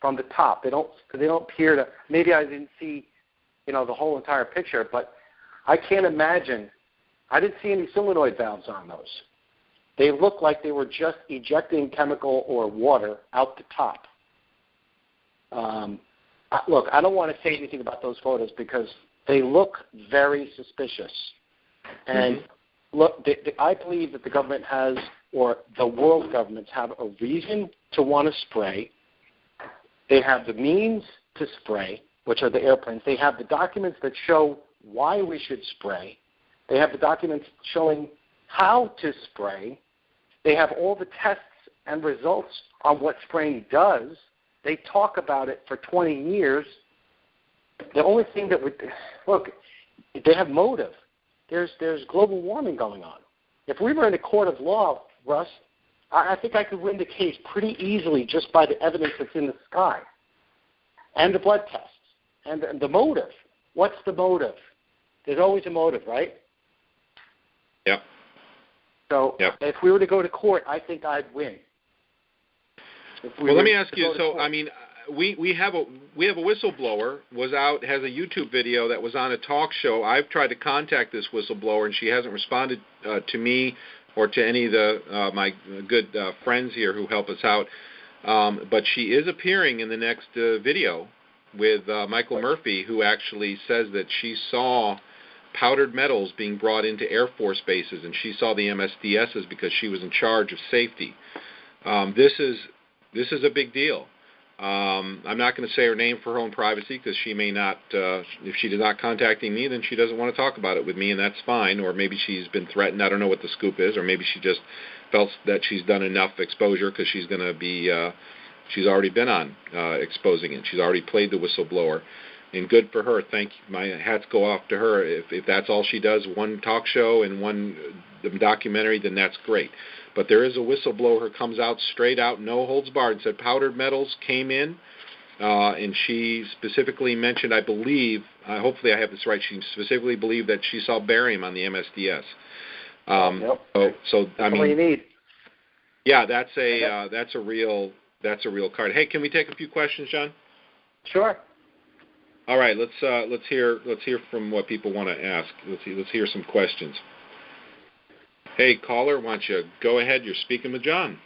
S2: from the top. They don't appear to. Maybe I didn't see, the whole entire picture, but I can't imagine. I didn't see any solenoid valves on those. They look like they were just ejecting chemical or water out the top. Look, I don't want to say anything about those photos because they look very suspicious. And look, I believe that the government has, or the world governments have a reason to want to spray. They have the means to spray, which are the airplanes. They have the documents that show why we should spray. They have the documents showing how to spray. They have all the tests and results on what spraying does. They talk about it for 20 years. The only thing that they have motive. There's global warming going on. If we were in a court of law, Russ, I think I could win the case pretty easily just by the evidence that's in the sky and the blood tests and the motive. What's the motive? There's always a motive, right?
S1: Yep.
S2: So if we were to go to court, I think I'd win.
S1: Well, let me ask you. So, I mean, we have a whistleblower has a YouTube video that was on a talk show. I've tried to contact this whistleblower, and she hasn't responded to me or to any of my good friends here who help us out. But she is appearing in the next video with Michael Murphy, who actually says that she saw powdered metals being brought into Air Force bases, and she saw the MSDSs because she was in charge of safety. This is a big deal. I'm not going to say her name for her own privacy because she may not, if she is not contacting me, then she doesn't want to talk about it with me, and that's fine. Or maybe she's been threatened. I don't know what the scoop is. Or maybe she just felt that she's done enough exposure because she's going to be, she's already been on exposing it. She's already played the whistleblower. And good for her. Thank you. My hats go off to her. If that's all she does, one talk show and one documentary, then that's great. But there is a whistleblower who comes out straight out, no holds barred, said powdered metals came in, and she specifically mentioned, I believe, hopefully I have this right, she specifically believed that she saw barium on the MSDS.
S2: Yep.
S1: So I mean,
S2: what you need.
S1: Yeah, that's a real card. Hey, can we take a few questions, John?
S2: Sure.
S1: All right, let's hear from what people want to ask. Let's hear some questions. Hey, caller, why don't you go ahead? You're speaking with John.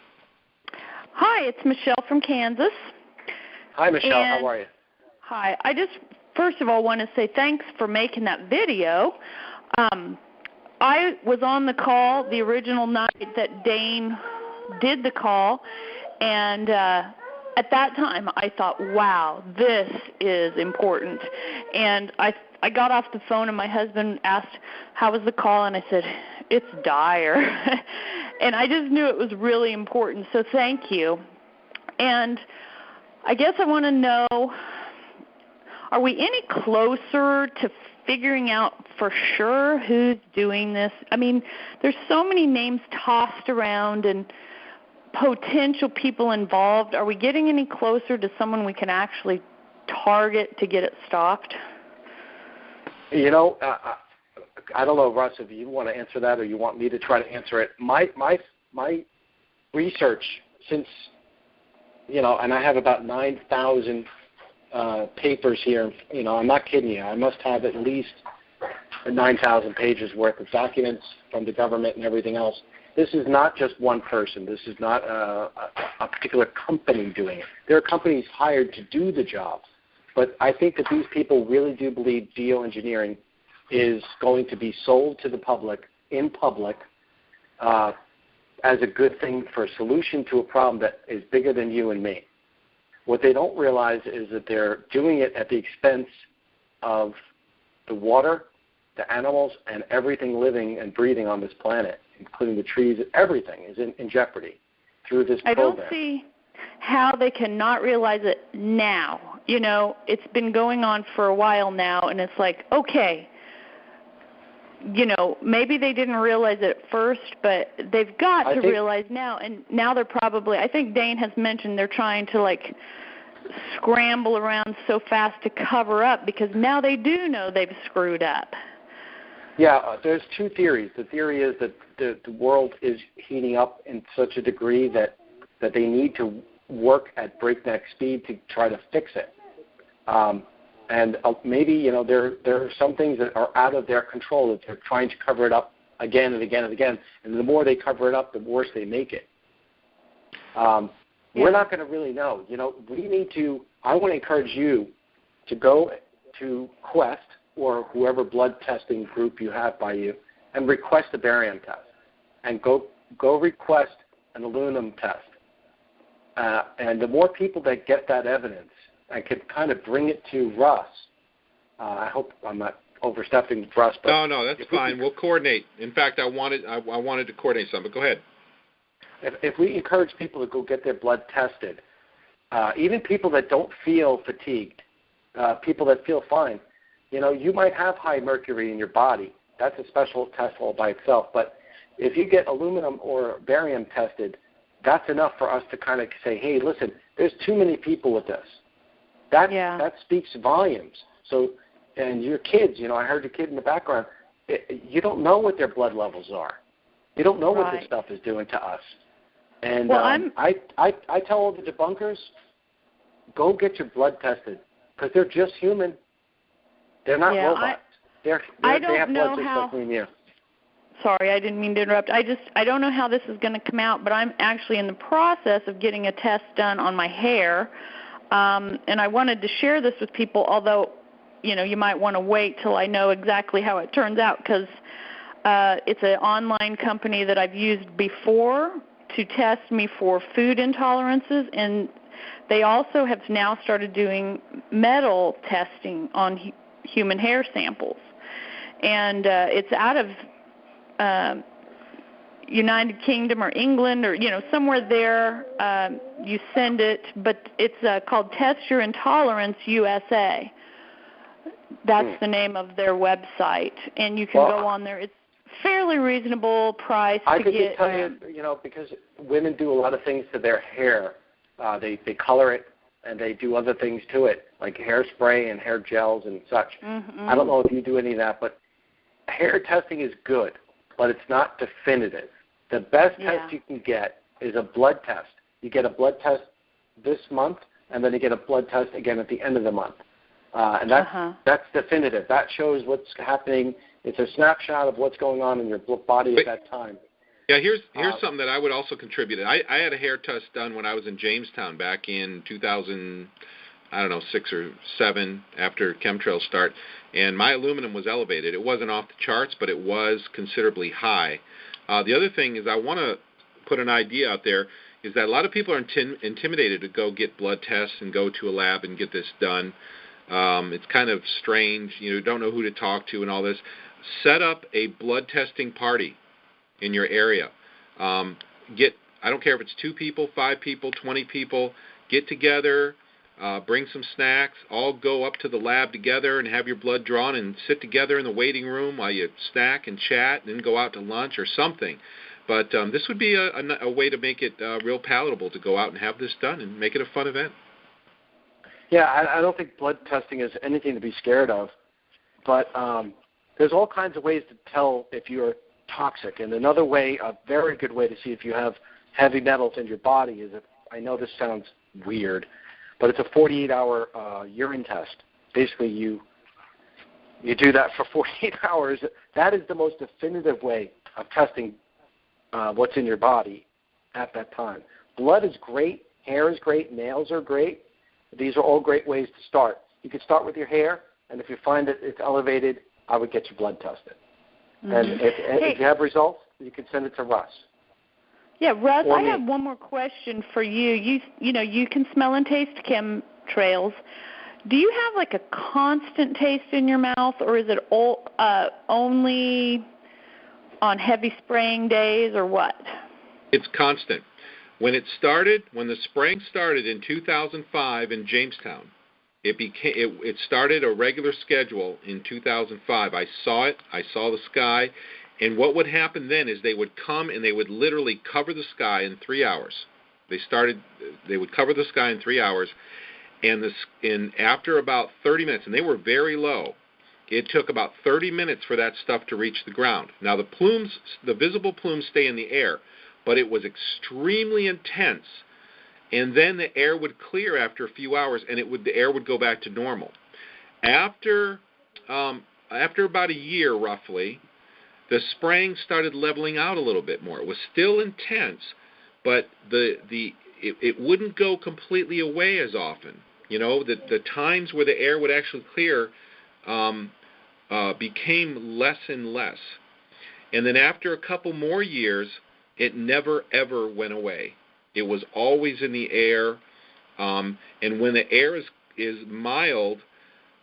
S3: Hi, it's Michelle from Kansas.
S2: Hi, Michelle. How are you?
S3: Hi. I just, first of all, want to say thanks for making that video. I was on the call the original night that Dane did the call, and at that time I thought, wow, this is important. And I got off the phone and my husband asked, how was the call? And I said, it's dire. And I just knew it was really important, so thank you. And I guess I want to know, are we any closer to figuring out for sure who's doing this? I mean, there's so many names tossed around and potential people involved. Are we getting any closer to someone we can actually target to get it stopped?
S2: You know, I don't know, Russ, if you want to answer that or you want me to try to answer it. My research since, and I have about 9,000 papers here. I'm not kidding you. I must have at least 9,000 pages worth of documents from the government and everything else. This is not just one person. This is not a particular company doing it. There are companies hired to do the job. But I think that these people really do believe geoengineering is going to be sold to the public, in public, as a good thing for a solution to a problem that is bigger than you and me. What they don't realize is that they're doing it at the expense of the water, the animals, and everything living and breathing on this planet, including the trees. Everything is in jeopardy through this program.
S3: I don't see how they cannot realize it now. It's been going on for a while now, and it's like, okay, maybe they didn't realize it at first, but they've got to realize now. And now they're probably, I think Dane has mentioned they're trying to, scramble around so fast to cover up because now they do know they've screwed up.
S2: Yeah, there's two theories. The theory is that the world is heating up in such a degree that they need to work at breakneck speed to try to fix it. And maybe, there are some things that are out of their control that they're trying to cover it up again and again and again. And the more they cover it up, the worse they make it. We're not going to really know. We need to, I want to encourage you to go to Quest or whoever blood testing group you have by you and request a barium test. And go request an aluminum test. And the more people that get that evidence and can kind of bring it to Russ, I hope I'm not overstepping Russ. But
S1: no, that's fine. We'll coordinate. In fact, I wanted to coordinate something, but go ahead.
S2: If we encourage people to go get their blood tested, even people that don't feel fatigued, people that feel fine, you might have high mercury in your body. That's a special test all by itself. But if you get aluminum or barium tested, that's enough for us to kind of say, hey, listen, there's too many people with this. That speaks volumes. So, and your kids, I heard your kid in the background, you don't know what their blood levels are. You don't know what this stuff is doing to us. And I tell all the debunkers, go get your blood tested because they're just human. They're not robots. They have blood just like me and you.
S3: Sorry, I didn't mean to interrupt. I don't know how this is going to come out, but I'm actually in the process of getting a test done on my hair, and I wanted to share this with people, although, you might want to wait till I know exactly how it turns out because it's an online company that I've used before to test me for food intolerances, and they also have now started doing metal testing on human hair samples. And it's out of United Kingdom or England or, somewhere there. You send it, but it's called Test Your Intolerance USA. That's the name of their website, and you can go on there. It's fairly reasonable price
S2: I
S3: to
S2: could
S3: get.
S2: just tell you, because women do a lot of things to their hair. They color it, and they do other things to it, like hairspray and hair gels and such.
S3: Mm-hmm.
S2: I don't know if you do any of that, but hair testing is good, but it's not definitive. The best test you can get is a blood test. You get a blood test this month, and then you get a blood test again at the end of the month. And that's definitive. That shows what's happening. It's a snapshot of what's going on in your bloody at that time.
S1: Yeah, here's something that I would also contribute. I had a hair test done when I was in Jamestown back in 2006 or 7 after chemtrails start, and my aluminum was elevated. It wasn't off the charts, but it was considerably high. The other thing is I want to put an idea out there is that a lot of people are intimidated to go get blood tests and go to a lab and get this done. It's kind of strange. You don't know who to talk to and all this. Set up a blood testing party in your area. I don't care if it's 2 people, 5 people, 20 people. Get together, bring some snacks, all go up to the lab together and have your blood drawn and sit together in the waiting room while you snack and chat and then go out to lunch or something. But this would be a way to make it real palatable to go out and have this done and make it a fun event.
S2: Yeah, I don't think blood testing is anything to be scared of, but there's all kinds of ways to tell if you're toxic. And another way, a very good way to see if you have heavy metals in your body is, I know this sounds weird, but it's a 48-hour urine test. Basically, you do that for 48 hours. That is the most definitive way of testing what's in your body at that time. Blood is great. Hair is great. Nails are great. These are all great ways to start. You can start with your hair, and if you find that it's elevated, I would get your blood tested. Mm-hmm. And if you have results, you can send it to Russ.
S3: Yeah, Russ, I have one more question for you. You can smell and taste chemtrails. Do you have like a constant taste in your mouth, or is it only on heavy spraying days, or what?
S1: It's constant. When the spraying started in 2005 in Jamestown, it started a regular schedule in 2005. I saw it. I saw the sky. And what would happen then is they would come and they would literally cover the sky in 3 hours. They would cover the sky in 3 hours, and after about 30 minutes, and they were very low, it took about 30 minutes for that stuff to reach the ground. Now the visible plumes stay in the air, but it was extremely intense, and then the air would clear after a few hours, and the air would go back to normal. After about a year, roughly, the spraying started leveling out a little bit more. It was still intense, but it wouldn't go completely away as often. The times where the air would actually clear became less and less. And then after a couple more years, it never, ever went away. It was always in the air. And when the air is mild,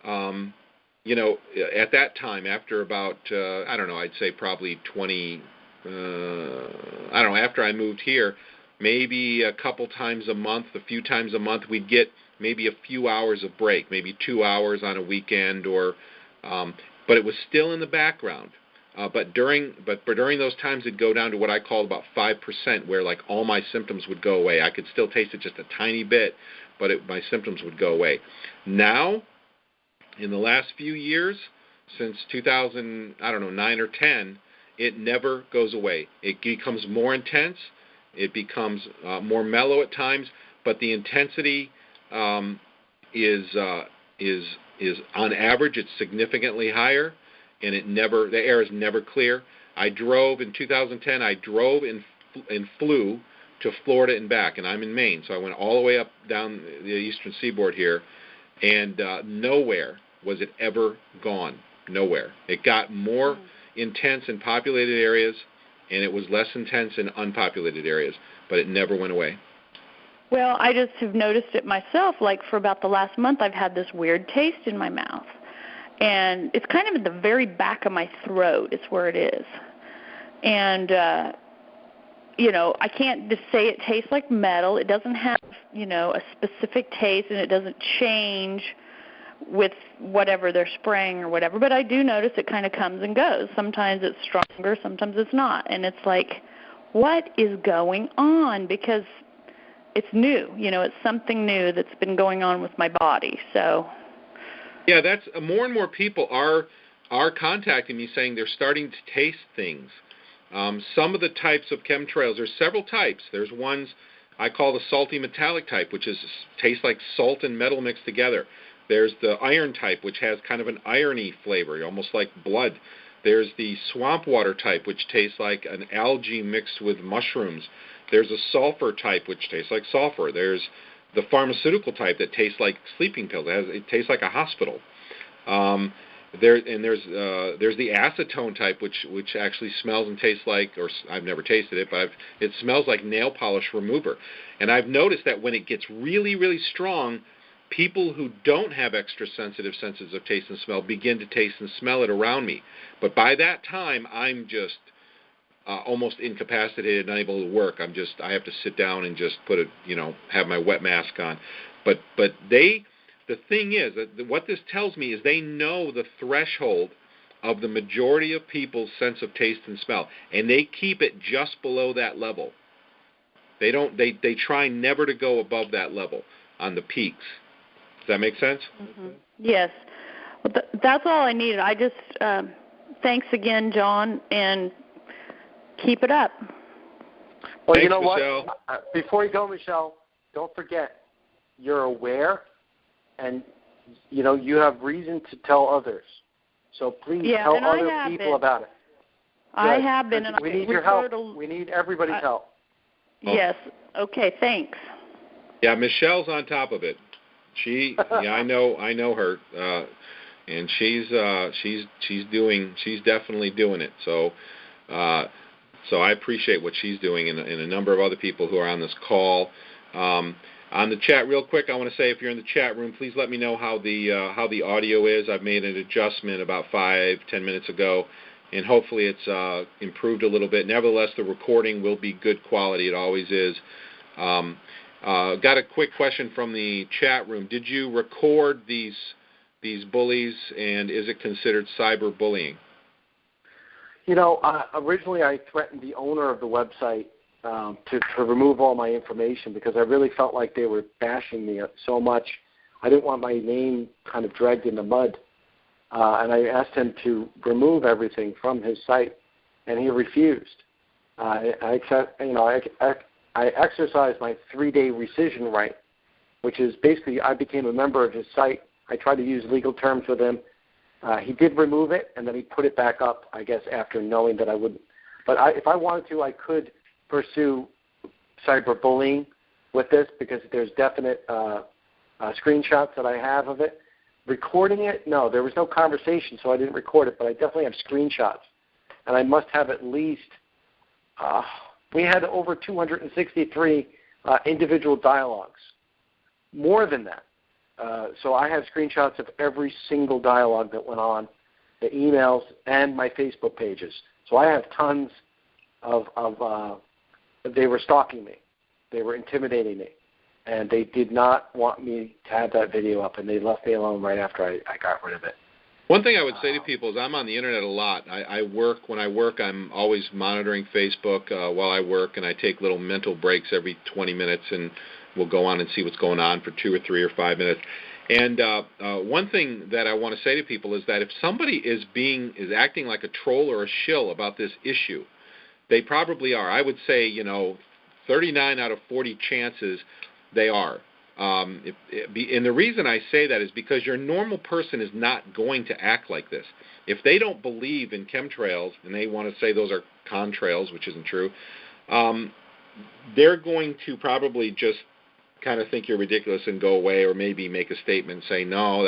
S1: at that time, after about, I'd say probably 20, after I moved here, maybe a couple times a month, a few times a month, we'd get maybe a few hours of break, maybe 2 hours on a weekend, but it was still in the background. But during those times, it'd go down to what I call about 5%, where like all my symptoms would go away. I could still taste it just a tiny bit, but my symptoms would go away. Now, in the last few years, since 2009 or 10, it never goes away. It becomes more intense. It becomes more mellow at times, but the intensity is on average, it's significantly higher, and the air is never clear. In 2010, I drove and flew to Florida and back, and I'm in Maine, so I went all the way up down the eastern seaboard here, and nowhere was it ever gone. Nowhere. It got more intense in populated areas, and it was less intense in unpopulated areas, but it never went away.
S3: Well, I just have noticed it myself. Like for about the last month, I've had this weird taste in my mouth. And it's kind of in the very back of my throat. It's where it is. And, I can't just say it tastes like metal. It doesn't have, a specific taste, and it doesn't change with whatever they're spraying or whatever. But I do notice it kind of comes and goes. Sometimes it's stronger, sometimes it's not. And it's like, what is going on? Because it's new. It's something new that's been going on with my body. So,
S1: yeah, that's more and more people are contacting me saying they're starting to taste things. Some of the types of chemtrails, there's several types. There's ones I call the salty metallic type, which tastes like salt and metal mixed together. There's the iron type, which has kind of an irony flavor, almost like blood. There's the swamp water type, which tastes like an algae mixed with mushrooms. There's a sulfur type, which tastes like sulfur. There's the pharmaceutical type that tastes like sleeping pills. It tastes like a hospital. There's the acetone type, which actually smells and tastes like, or I've never tasted it, but it smells like nail polish remover. And I've noticed that when it gets really, really strong, people who don't have extra sensitive senses of taste and smell begin to taste and smell it around me. But by that time, I'm just almost incapacitated, unable to work. I have to sit down and just have my wet mask on. But the thing is that what this tells me is they know the threshold of the majority of people's sense of taste and smell, and they keep it just below that level. They try never to go above that level on the peaks. Does that make sense?
S3: Mm-hmm. Yes. Well, that's all I needed. I just thanks again, John, and keep it up.
S2: Well,
S1: Thanks,
S2: you know
S1: Michelle.
S2: What? Before you go, Michelle, don't forget, you're aware, and you have reason to tell others. So please tell other people about it.
S3: I have been, and
S2: we need your help. We need everybody's help.
S3: Yes. Okay. Thanks.
S1: Yeah, Michelle's on top of it. I know her, and she's definitely doing it. So I appreciate what she's doing, and a number of other people who are on this call. On the chat, real quick, I want to say if you're in the chat room, please let me know how the audio is. I've made an adjustment about 5-10 minutes ago, and hopefully it's improved a little bit. Nevertheless, the recording will be good quality. It always is. Got a quick question from the chat room. Did you record these bullies, and is it considered cyberbullying?
S2: Originally I threatened the owner of the website to remove all my information because I really felt like they were bashing me so much. I didn't want my name kind of dragged in the mud, and I asked him to remove everything from his site, and he refused. I exercised my 3-day rescission right, which is basically I became a member of his site. I tried to use legal terms with him. He did remove it, and then he put it back up, I guess, after knowing that I wouldn't. But if I wanted to, I could pursue cyberbullying with this because there's definite screenshots that I have of it. Recording it, no, there was no conversation, so I didn't record it, but I definitely have screenshots. And I must have at least, we had over 263 individual dialogues, more than that. So I have screenshots of every single dialogue that went on, the emails, and my Facebook pages. So I have tons of they were stalking me. They were intimidating me. And they did not want me to have that video up, and they left me alone right after I got rid of it.
S1: One thing I would say to people is I'm on the Internet a lot. When I work, I'm always monitoring Facebook while I work, and I take little mental breaks every 20 minutes, and we'll go on and see what's going on for 2 or 3 or 5 minutes. And one thing that I want to say to people is that if somebody is acting like a troll or a shill about this issue, they probably are. I would say, 39 out of 40 chances they are. And the reason I say that is because your normal person is not going to act like this. If they don't believe in chemtrails and they want to say those are contrails, which isn't true, they're going to probably just kind of think you're ridiculous and go away, or maybe make a statement and say, no,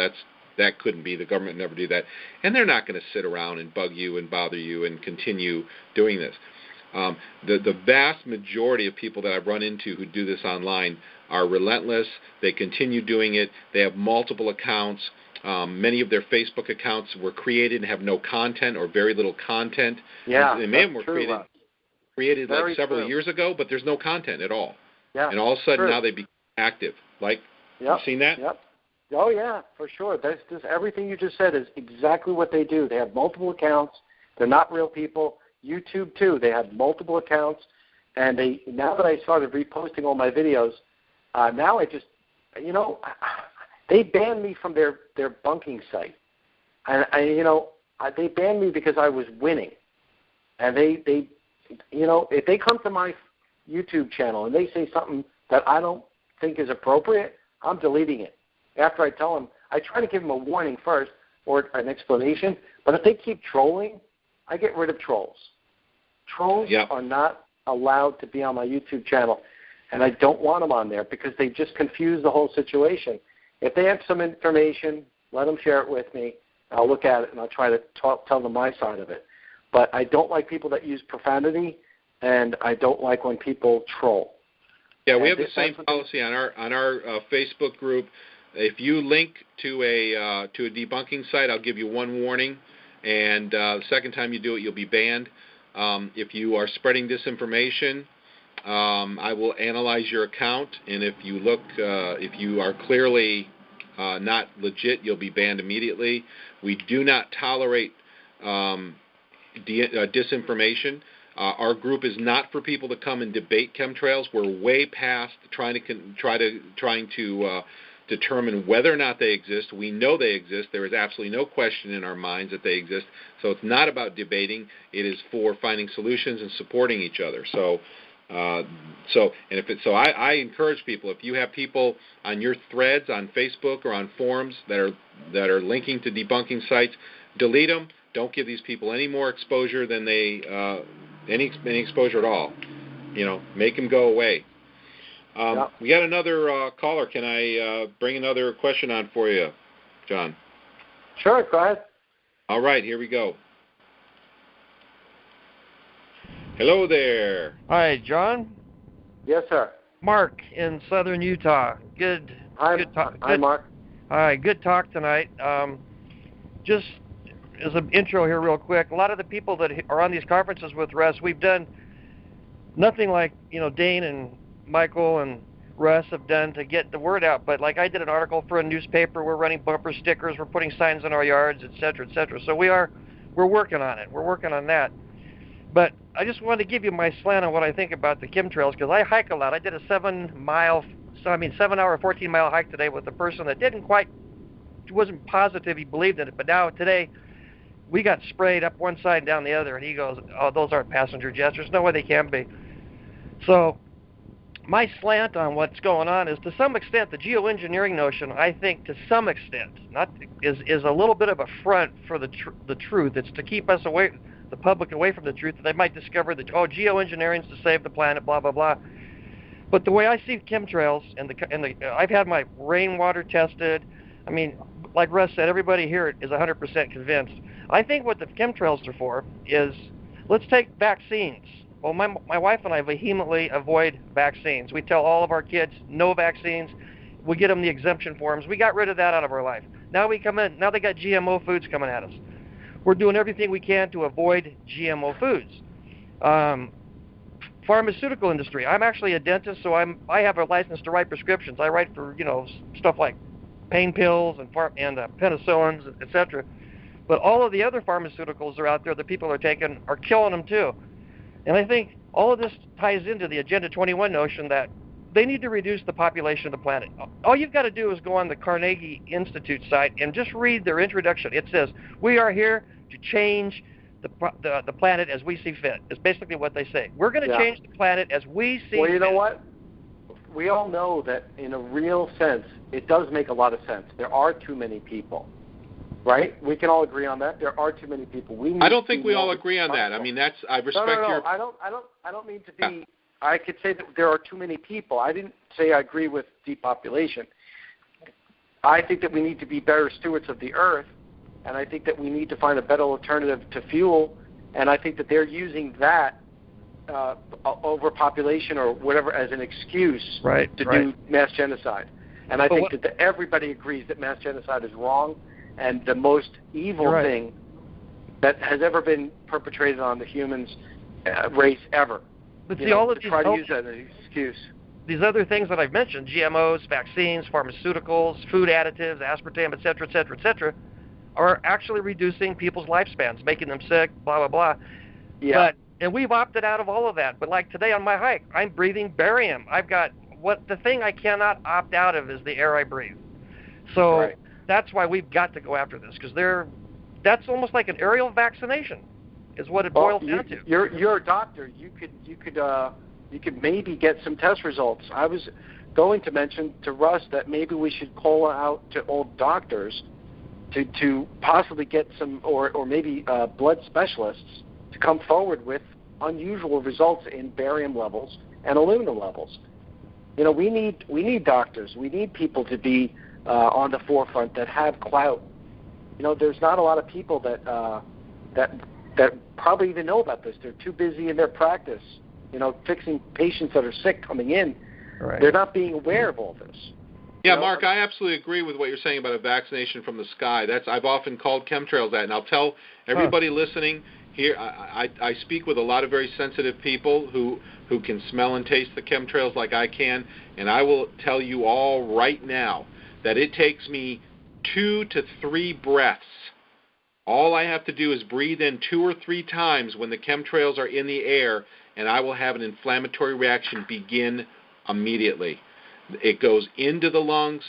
S1: that couldn't be. The government never do that. And they're not going to sit around and bug you and bother you and continue doing this. The vast majority of people that I've run into who do this online are relentless. They continue doing it. They have multiple accounts. Many of their Facebook accounts were created and have no content or very little content.
S2: Yeah,
S1: they may have were created
S2: Very
S1: like several
S2: true.
S1: years ago, but there's no content at all.
S2: Yeah,
S1: and all of a sudden
S2: true.
S1: now they become active. Like,
S2: Yep.
S1: you seen that?
S2: Yep. Oh, yeah, for sure. That's everything you just said is exactly what they do. They have multiple accounts. They're not real people. YouTube, too. They have multiple accounts. And now that I started reposting all my videos, now I just, they banned me from their bunking site. And, they banned me because I was winning. And they if they come to my YouTube channel and they say something that I don't think is appropriate, I'm deleting it. After I tell them, I try to give them a warning first or an explanation. But if they keep trolling, I get rid of trolls. Trolls are not allowed to be on my YouTube channel, and I don't want them on there because they just confuse the whole situation. If they have some information, let them share it with me. I'll look at it, and I'll try to tell them my side of it. But I don't like people that use profanity, and I don't like when people troll.
S1: Yeah, we have the same policy on our Facebook group. If you link to a debunking site, I'll give you one warning, and the second time you do it, you'll be banned. If you are spreading disinformation, I will analyze your account, and if you are clearly not legit, you'll be banned immediately. We do not tolerate disinformation. Our group is not for people to come and debate chemtrails. We're way past trying to determine whether or not they exist. We know they exist. There is absolutely no question in our minds that they exist. So it's not about debating. It is for finding solutions and supporting each other. I encourage people, if you have people on your threads on Facebook or on forums that are linking to debunking sites, delete them. Don't give these people any more exposure than any exposure at all. Make them go away. We got another caller. Can I bring another question on for you, John?
S2: Sure, go ahead.
S1: All right, here we go. Hello there.
S4: Hi, John.
S2: Yes, sir.
S4: Mark in southern Utah. Good talk.
S2: Hi, Mark.
S4: Hi, good talk tonight. Just as an intro here real quick, a lot of the people that are on these conferences with Russ, we've done nothing like, Dane and Michael and Russ have done to get the word out. But like I did an article for a newspaper, we're running bumper stickers, we're putting signs in our yards, et cetera, et cetera. So we're working on it. We're working on that. But I just wanted to give you my slant on what I think about the chemtrails, because I hike a lot. I did a 7-hour, 14-mile hike today with a person that wasn't positive he believed in it. But now today, we got sprayed up one side and down the other, and he goes, "Oh, those aren't passenger jets. There's no way they can be." So my slant on what's going on is, to some extent, the geoengineering notion, I think, to some extent, is a little bit of a front for the truth. It's to keep us away, the public away from the truth. They might discover that, geoengineering is to save the planet, blah, blah, blah. But the way I see chemtrails, I've had my rainwater tested. I mean, like Russ said, everybody here is 100% convinced. I think what the chemtrails are for is, let's take vaccines. Well, my wife and I vehemently avoid vaccines. We tell all of our kids no vaccines. We get them the exemption forms. We got rid of that out of our life. Now they got GMO foods coming at us. We're doing everything we can to avoid GMO foods. Pharmaceutical industry. I'm actually a dentist, so I have a license to write prescriptions. I write for stuff like pain pills and penicillins, etc. But all of the other pharmaceuticals that are out there that people are taking are killing them too. And I think all of this ties into the Agenda 21 notion that they need to reduce the population of the planet. All you've got to do is go on the Carnegie Institute site and just read their introduction. It says, "We are here to change the planet as we see fit." It's basically what they say. We're going to change the planet as we see fit.
S2: Well, you know what? We all know that in a real sense, it does make a lot of sense. There are too many people. Right? We can all agree on that. There are too many people.
S1: I don't think we all agree on that. I mean, I respect your.
S2: I don't mean to be. Yeah. I could say that there are too many people. I didn't say I agree with depopulation. I think that we need to be better stewards of the earth, and I think that we need to find a better alternative to fuel. And I think that they're using that overpopulation or whatever as an excuse to do mass genocide. And I think that everybody agrees that mass genocide is wrong and the most evil thing that has ever been perpetrated on the humans race ever.
S4: But see, all of these
S2: try to use that as an excuse.
S4: These other things that I've mentioned, GMOs, vaccines, pharmaceuticals, food additives, aspartame, et cetera, are actually reducing people's lifespans, making them sick, blah, blah, blah.
S2: Yeah.
S4: And we've opted out of all of that. But like today on my hike, I'm breathing barium. The thing I cannot opt out of is the air I breathe. So that's why we've got to go after this, because that's almost like an aerial vaccination is what it boils down to.
S2: You're a doctor. You could maybe get some test results. I was going to mention to Russ that maybe we should call out to old doctors to possibly get some, or maybe blood specialists to come forward with unusual results in barium levels and aluminum levels. You know, we need doctors. We need people to be on the forefront that have clout. You know, there's not a lot of people that probably even know about this. They're too busy in their practice, you know, fixing patients that are sick coming in.
S4: Right.
S2: They're not being aware of all this.
S1: Yeah, Mark, I absolutely agree with what you're saying about a vaccination from the sky. I've often called chemtrails that, and I'll tell everybody listening here, I speak with a lot of very sensitive people who can smell and taste the chemtrails like I can, and I will tell you all right now that it takes me 2 to 3 breaths. All I have to do is breathe in 2 or 3 times when the chemtrails are in the air, and I will have an inflammatory reaction begin immediately. It goes into the lungs,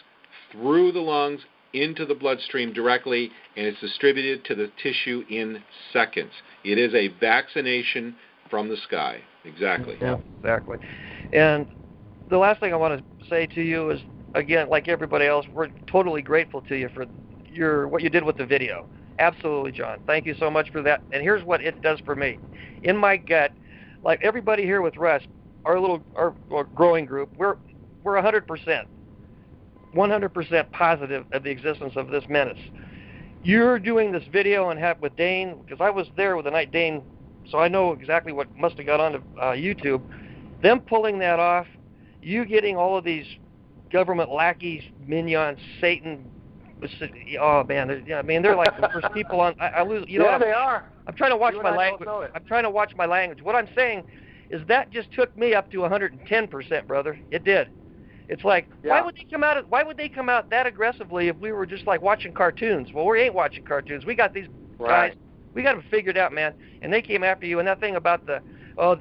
S1: through the lungs, into the bloodstream directly, and it's distributed to the tissue in seconds. It is a vaccination from the sky. Exactly.
S4: Yeah, exactly. And the last thing I want to say to you is, again, like everybody else, we're totally grateful to you for what you did with the video. Absolutely, John. Thank you so much for that. And here's what it does for me. In my gut, like everybody here with Russ, our growing group, we're 100% positive of the existence of this menace. You're doing this video and have with Dane, because I was there with the night Dane, so I know exactly what must have got onto YouTube. Them pulling that off, you getting all of these government lackeys, minions, Satan. Oh man, I mean they're like the first people on. I lose. You know,
S2: they are.
S4: I'm trying to watch my language. I'm trying to watch my language. What I'm saying is that just took me up to 110%, brother. It did. It's like, why would they come out that aggressively if we were just like watching cartoons? Well, we ain't watching cartoons. We got these guys. We got them figured out, man. And they came after you. And that thing about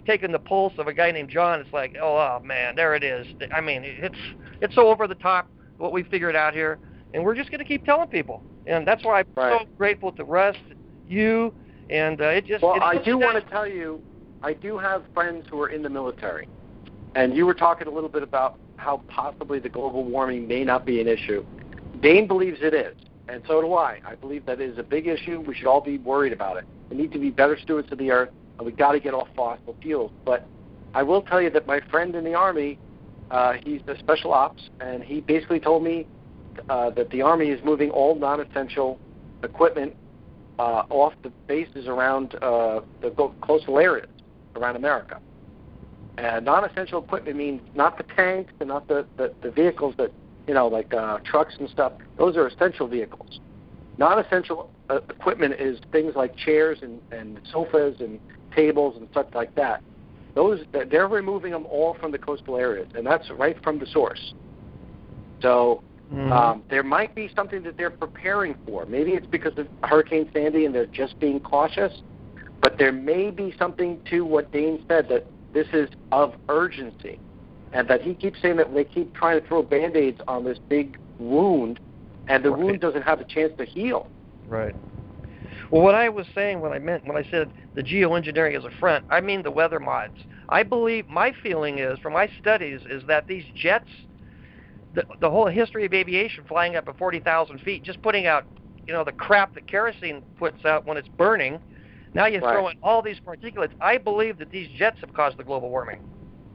S4: taking the pulse of a guy named John, it's like, oh man, there it is. I mean, it's so over the top what we figured out here, and we're just going to keep telling people. And that's why I'm so grateful to Russ, you, and it just.
S2: Well, I do want to tell you, I do have friends who are in the military, and you were talking a little bit about how possibly the global warming may not be an issue. Dane believes it is, and so do I. I believe that is a big issue. We should all be worried about it. We need to be better stewards of the earth, and we got to get off fossil fuels. But I will tell you that my friend in the Army, he's the special ops, and he basically told me that the Army is moving all non-essential equipment off the bases around the coastal areas around America. And non-essential equipment means not the tanks and not the vehicles that, you know, like trucks and stuff. Those are essential vehicles. Non-essential equipment is things like chairs and sofas and tables and stuff like that. They're removing them all from the coastal areas, and that's right from the source. So there might be something that they're preparing for. Maybe it's because of Hurricane Sandy and they're just being cautious, but there may be something to what Dane said, that this is of urgency, and that he keeps saying that they keep trying to throw Band-Aids on this big wound, and the wound doesn't have a chance to heal.
S4: Right. Well, what I was saying when I said the geoengineering is a front, I mean the weather mods. I believe, my feeling is, from my studies, is that these jets, the whole history of aviation, flying up at 40,000 feet, just putting out, you know, the crap that kerosene puts out when it's burning. Now you throw in all these particulates. I believe that these jets have caused the global warming.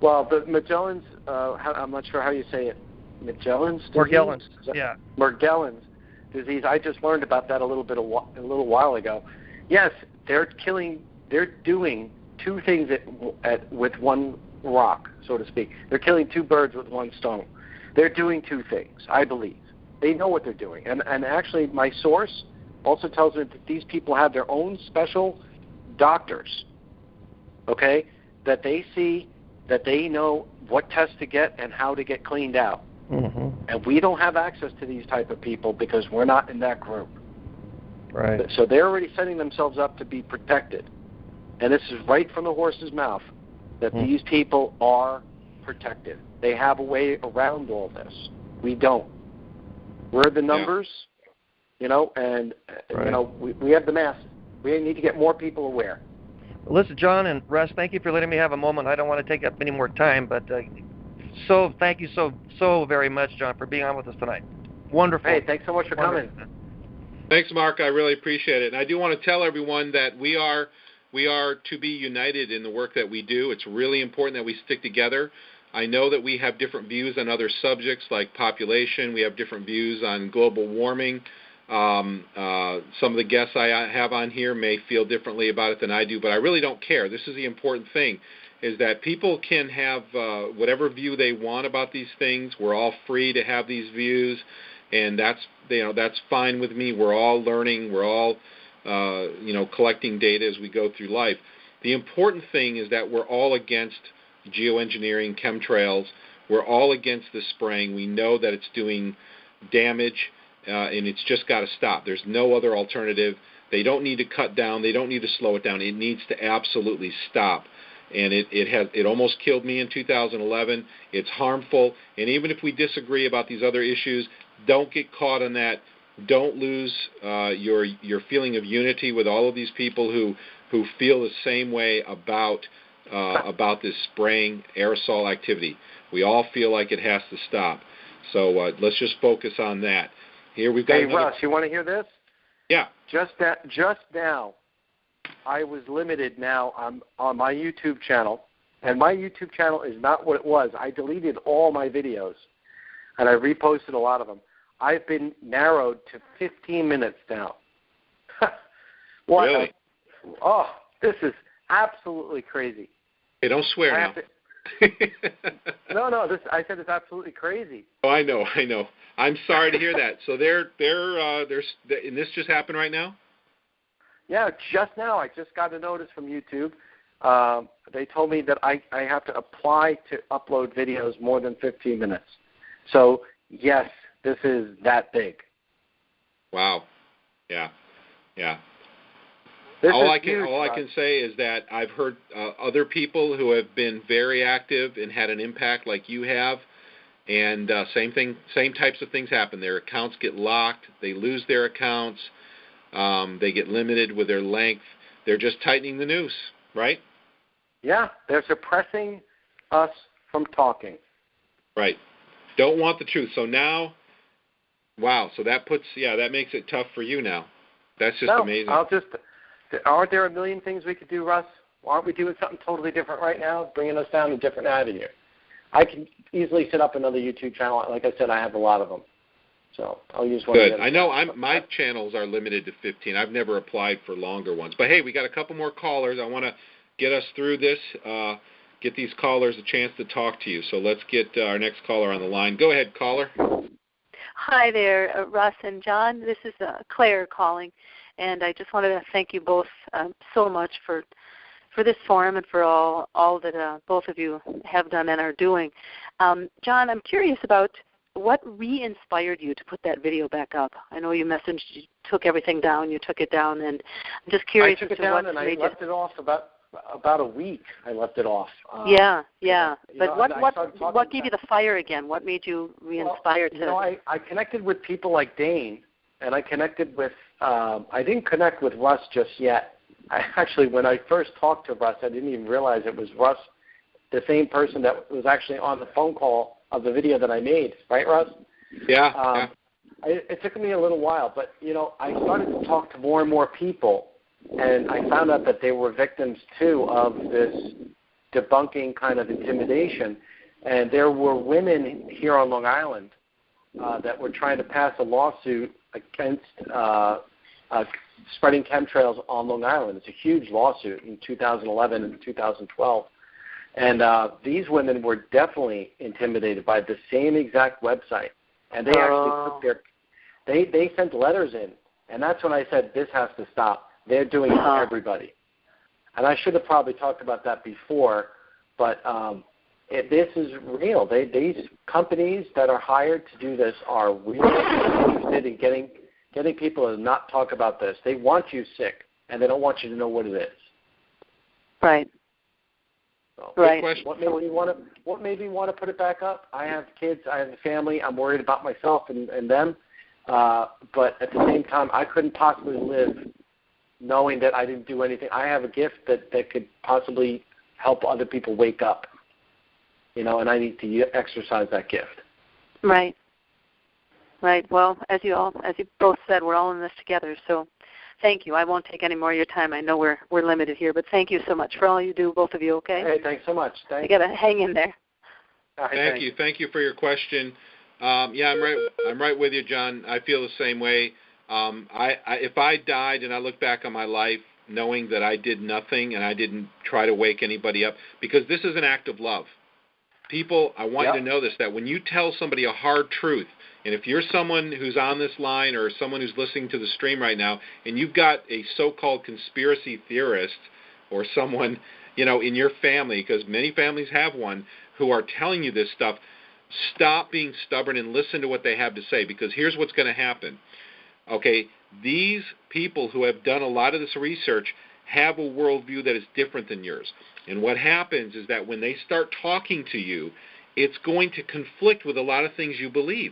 S2: Well, the Magellan's, I'm not sure how you say it, Magellan's disease?
S4: Morgellons, yeah.
S2: Morgellons disease. I just learned about that a little while ago. Yes, they're doing two things with one rock, so to speak. They're killing two birds with one stone. They're doing two things, I believe. They know what they're doing. And actually, my source also tells me that these people have their own special doctors, okay, that they see, that they know what tests to get and how to get cleaned out.
S4: Mm-hmm.
S2: And we don't have access to these type of people because we're not in that group.
S4: Right.
S2: So they're already setting themselves up to be protected. And this is right from the horse's mouth, that these people are protected. They have a way around all this. We don't. We're the numbers, you know, and, you know, we have the masses. We need to get more people aware.
S4: Listen, John and Russ, thank you for letting me have a moment. I don't want to take up any more time, but so thank you so very much, John, for being on with us tonight. Wonderful.
S2: Hey, thanks so much for coming.
S1: Thanks, Mark. I really appreciate it. And I do want to tell everyone that we are to be united in the work that we do. It's really important that we stick together. I know that we have different views on other subjects like population. We have different views on global warming. Some of the guests I have on here may feel differently about it than I do, but I really don't care. This is the important thing, is that people can have whatever view they want about these things. We're all free to have these views, and that's fine with me. We're all learning. We're all collecting data as we go through life. The important thing is that we're all against geoengineering, chemtrails. We're all against the spraying. We know that it's doing damage, and it's just got to stop. There's no other alternative. They don't need to cut down. They don't need to slow it down. It needs to absolutely stop. And it almost killed me in 2011. It's harmful. And even if we disagree about these other issues, don't get caught on that. Don't lose your feeling of unity with all of these people who feel the same way about this spraying aerosol activity. We all feel like it has to stop. So let's just focus on that. Here we've got.
S2: Hey, Russ, you want to hear this?
S1: Yeah.
S2: Just now, I was limited now on my YouTube channel, and my YouTube channel is not what it was. I deleted all my videos, and I reposted a lot of them. I've been narrowed to 15 minutes now. What?
S1: Really?
S2: This is absolutely crazy.
S1: Hey, don't swear now.
S2: No. I said it's absolutely crazy.
S1: Oh, I know. I'm sorry to hear that. So and this just happened right now?
S2: Yeah, just now. I just got a notice from YouTube. They told me that I have to apply to upload videos more than 15 minutes. So, yes, this is that big.
S1: Wow. Yeah.
S2: This
S1: all
S2: is
S1: I
S2: huge,
S1: can say is that I've heard other people who have been very active and had an impact like you have, and same types of things happen. Their accounts get locked. They lose their accounts. They get limited with their length. They're just tightening the noose, right?
S2: Yeah, they're suppressing us from talking.
S1: Right. Don't want the truth. So now, wow. So that makes it tough for you now. That's just amazing.
S2: Aren't there a million things we could do, Russ? Aren't we doing something totally different right now, bringing us down a different avenue? I can easily set up another YouTube channel. Like I said, I have a lot of them. So I'll use one.
S1: Good. I know my channels are limited to 15. I've never applied for longer ones. But, hey, we got a couple more callers. I want to get us through this, get these callers a chance to talk to you. So let's get our next caller on the line. Go ahead, caller.
S5: Hi there, Russ and John. This is Claire calling. And I just wanted to thank you both so much for this forum and for all that both of you have done and are doing. John, I'm curious about what re-inspired you to put that video back up. I know you messaged, you took everything down, you took it down, and I'm just curious.
S2: I took it down and I left it off about a week. I left it off.
S5: Yeah. But what gave you the fire again? What made you re-inspired to?
S2: I connected with people like Dane, and I connected with. I didn't connect with Russ just yet. When I first talked to Russ, I didn't even realize it was Russ, the same person that was actually on the phone call of the video that I made. Right, Russ?
S1: Yeah.
S2: It took me a little while, but, I started to talk to more and more people, and I found out that they were victims, too, of this debunking kind of intimidation. And there were women here on Long Island that were trying to pass a lawsuit against spreading chemtrails on Long Island. It's a huge lawsuit in 2011 and 2012. And these women were definitely intimidated by the same exact website. And they actually put they sent letters in. And that's when I said, this has to stop. They're doing it to everybody. And I should have probably talked about that before, but this is real. These companies that are hired to do this are really interested in getting people to not talk about this. They want you sick, and they don't want you to know what it is.
S5: Right.
S2: So,
S5: right.
S2: What made me want to put it back up? I have kids. I have a family. I'm worried about myself and them. But at the same time, I couldn't possibly live knowing that I didn't do anything. I have a gift that could possibly help other people wake up, and I need to exercise that gift.
S5: Right. Right. Well, as you both said, we're all in this together. So, thank you. I won't take any more of your time. I know we're limited here, but thank you so much for all you do, both of you. Okay.
S2: Hey, thanks so much. Thanks.
S5: You got to hang in there.
S2: Right,
S1: thank you. Thank you for your question. Yeah, I'm right with you, John. I feel the same way. If I died and I look back on my life knowing that I did nothing and I didn't try to wake anybody up, because this is an act of love. People, I want you to know this, that when you tell somebody a hard truth, and if you're someone who's on this line or someone who's listening to the stream right now, and you've got a so-called conspiracy theorist or someone, in your family, because many families have one, who are telling you this stuff, stop being stubborn and listen to what they have to say, because here's what's going to happen. Okay, these people who have done a lot of this research have a worldview that is different than yours. And what happens is that when they start talking to you, it's going to conflict with a lot of things you believe.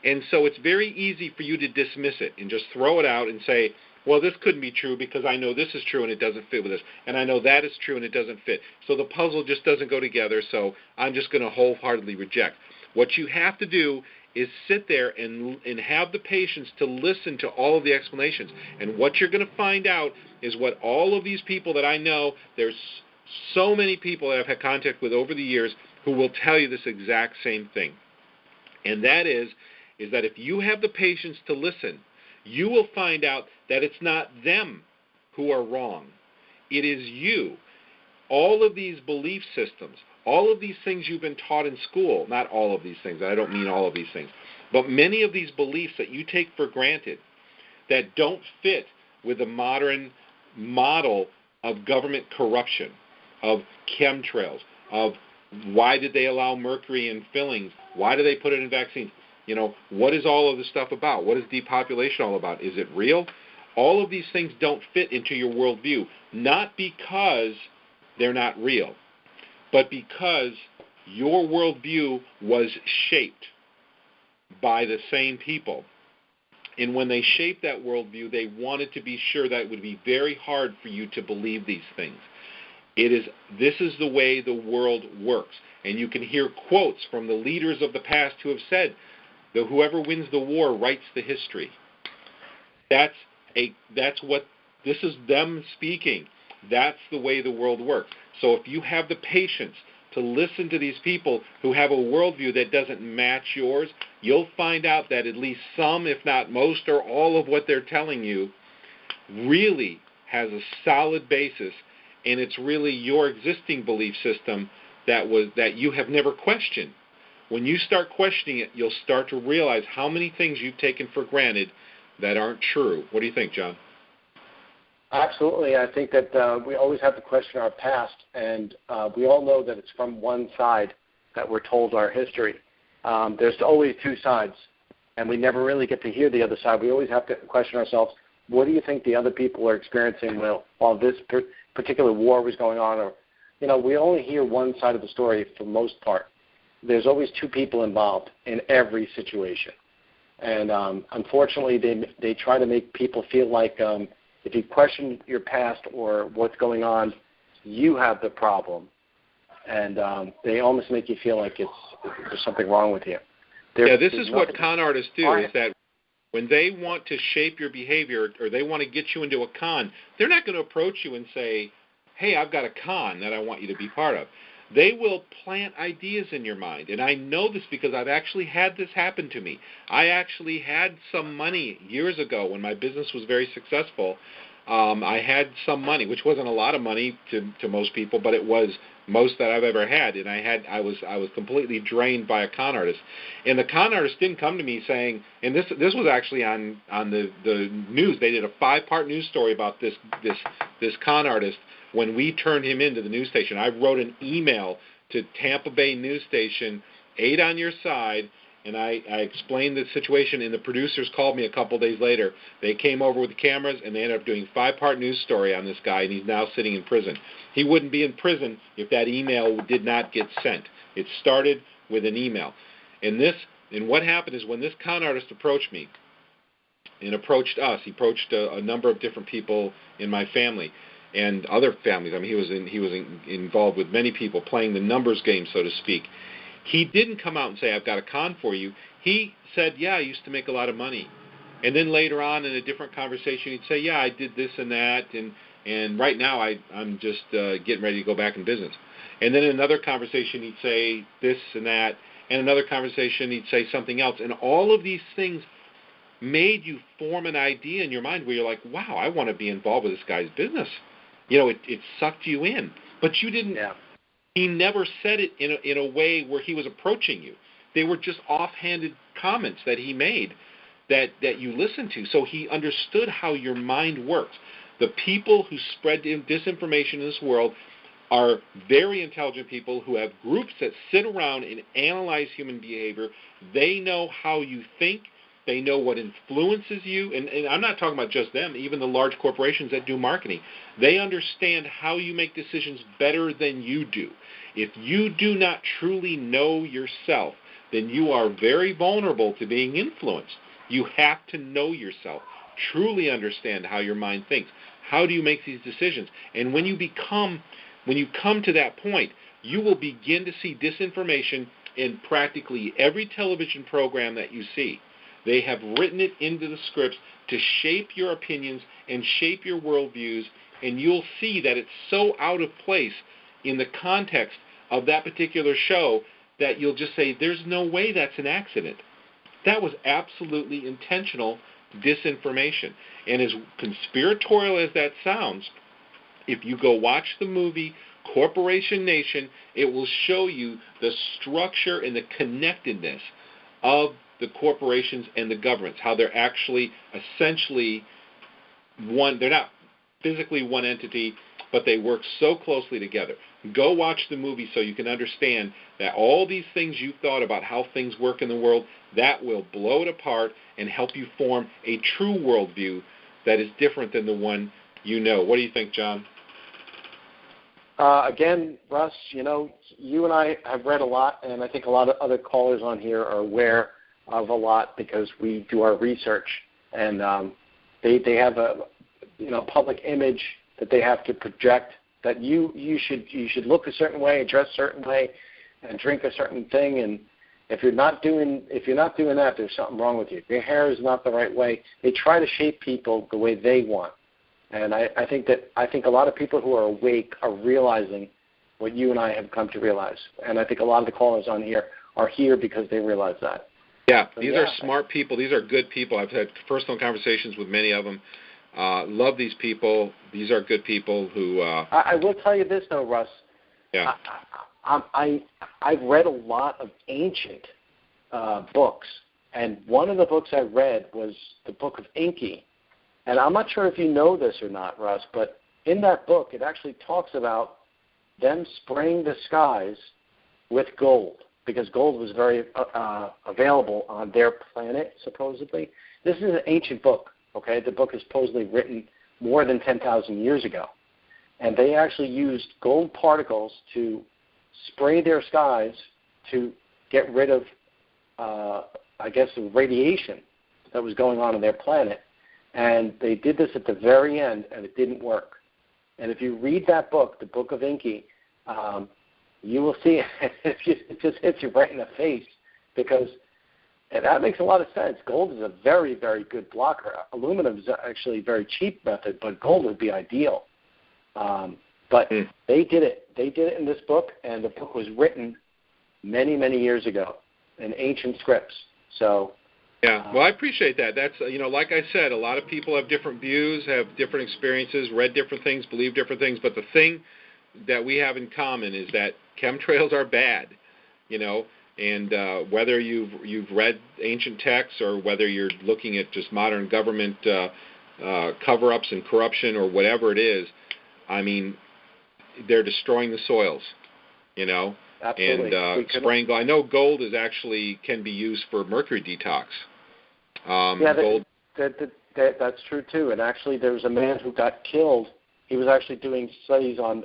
S1: And so it's very easy for you to dismiss it and just throw it out and say, well, this couldn't be true because I know this is true and it doesn't fit with this. And I know that is true and it doesn't fit. So the puzzle just doesn't go together, so I'm just going to wholeheartedly reject. What you have to do is sit there and have the patience to listen to all of the explanations. And what you're going to find out is what all of these people that I know, there's so many people that I've had contact with over the years who will tell you this exact same thing. And that is that if you have the patience to listen, you will find out that it's not them who are wrong. It is you. All of these belief systems, all of these things you've been taught in school, not all of these things, I don't mean all of these things, but many of these beliefs that you take for granted that don't fit with the modern model of government corruption, of chemtrails, of why did they allow mercury in fillings, why do they put it in vaccines? What is all of this stuff about? What is depopulation all about? Is it real? All of these things don't fit into your worldview, not because they're not real, but because your worldview was shaped by the same people. And when they shaped that worldview, they wanted to be sure that it would be very hard for you to believe these things. This is the way the world works. And you can hear quotes from the leaders of the past who have said that whoever wins the war writes the history. That's what this is, them speaking. That's the way the world works. So if you have the patience to listen to these people who have a worldview that doesn't match yours, you'll find out that at least some, if not most or all of what they're telling you really has a solid basis, and it's really your existing belief system that you have never questioned. When you start questioning it, you'll start to realize how many things you've taken for granted that aren't true. What do you think, John?
S2: Absolutely. I think that we always have to question our past, and we all know that it's from one side that we're told our history. There's always two sides, and we never really get to hear the other side. We always have to question ourselves, what do you think the other people are experiencing while this particular war was going on? Or, we only hear one side of the story for the most part. There's always two people involved in every situation. And unfortunately, they try to make people feel like if you question your past or what's going on, you have the problem. And they almost make you feel like there's something wrong with you.
S1: This is what con artists do, is that when they want to shape your behavior or they want to get you into a con, they're not going to approach you and say, hey, I've got a con that I want you to be part of. They will plant ideas in your mind. And I know this because I've actually had this happen to me. I actually had some money years ago when my business was very successful. I had some money, which wasn't a lot of money to most people, but it was most that I've ever had. And I was completely drained by a con artist. And the con artist didn't come to me saying, and this was actually on the news. They did a 5-part news story about this con artist when we turned him into the news station. I wrote an email to Tampa Bay news station, 8 on your side, and I explained the situation, and the producers called me a couple days later. They came over with the cameras, and they ended up doing a 5-part news story on this guy, and he's now sitting in prison. He wouldn't be in prison if that email did not get sent. It started with an email. And what happened is when this con artist approached me and approached us, he approached a number of different people in my family and other families. I mean, he was involved with many people playing the numbers game, so to speak. He didn't come out and say, I've got a con for you. He said, yeah, I used to make a lot of money. And then later on in a different conversation, he'd say, yeah, I did this and that, and right now I'm just getting ready to go back in business. And then in another conversation, he'd say this and that, and another conversation, he'd say something else. And all of these things made you form an idea in your mind where you're like, wow, I want to be involved with this guy's business. You know, it sucked you in. But you didn't... Yeah. He never said it in a way where he was approaching you. They were just offhanded comments that he made that you listened to. So he understood how your mind works. The people who spread disinformation in this world are very intelligent people who have groups that sit around and analyze human behavior. They know how you think. They know what influences you. And I'm not talking about just them, even the large corporations that do marketing. They understand how you make decisions better than you do. If you do not truly know yourself, then you are very vulnerable to being influenced. You have to know yourself, truly understand how your mind thinks. How do you make these decisions? And when you come to that point, you will begin to see disinformation in practically every television program that you see. They have written it into the scripts to shape your opinions and shape your worldviews, and you'll see that it's so out of place in the context of that particular show that you'll just say, there's no way that's an accident. That was absolutely intentional disinformation. And as conspiratorial as that sounds, if you go watch the movie Corporation Nation, it will show you the structure and the connectedness of the corporations and the governments, how they're actually essentially one. They're not physically one entity, but they work so closely together. Go watch the movie so you can understand that all these things you thought about how things work in the world, that will blow it apart and help you form a true worldview that is different than the one you know. What do you think, John?
S2: Again, Russ, you know, you and I have read a lot, and I think a lot of other callers on here are aware of a lot because we do our research, and they have a public image that they have to project that you should look a certain way, dress a certain way, and drink a certain thing. And if you're not doing that, there's something wrong with you. Your hair is not the right way. They try to shape people the way they want. And I think a lot of people who are awake are realizing what you and I have come to realize. And I think a lot of the callers on here are here because they realize that.
S1: Yeah, these are smart people. These are good people. I've had personal conversations with many of them. Love these people. These are good people who...
S2: I will tell you this, though, Russ.
S1: Yeah.
S2: I've read a lot of ancient books, and one of the books I read was the Book of Enki. And I'm not sure if you know this or not, Russ, but in that book it actually talks about them spraying the skies with gold, because gold was very available on their planet, supposedly. This is an ancient book, okay? The book is supposedly written more than 10,000 years ago. And they actually used gold particles to spray their skies to get rid of, the radiation that was going on their planet. And they did this at the very end, and it didn't work. And if you read that book, the Book of Enki, you will see it just hits you right in the face, because that makes a lot of sense. Gold is a very, very good blocker. Aluminum is actually a very cheap method, but gold would be ideal. But they did it. They did it in this book, and the book was written many, many years ago in ancient scripts. So.
S1: Yeah, well, I appreciate that. That's, like I said, a lot of people have different views, have different experiences, read different things, believe different things. But the thing that we have in common is that chemtrails are bad, and whether you've read ancient texts or whether you're looking at just modern government cover-ups and corruption or whatever it is, I mean, they're destroying the soils,
S2: Absolutely.
S1: And spraying gold. I know gold can be used for mercury detox. Gold.
S2: That's true too. And actually, there was a man who got killed. He was actually doing studies on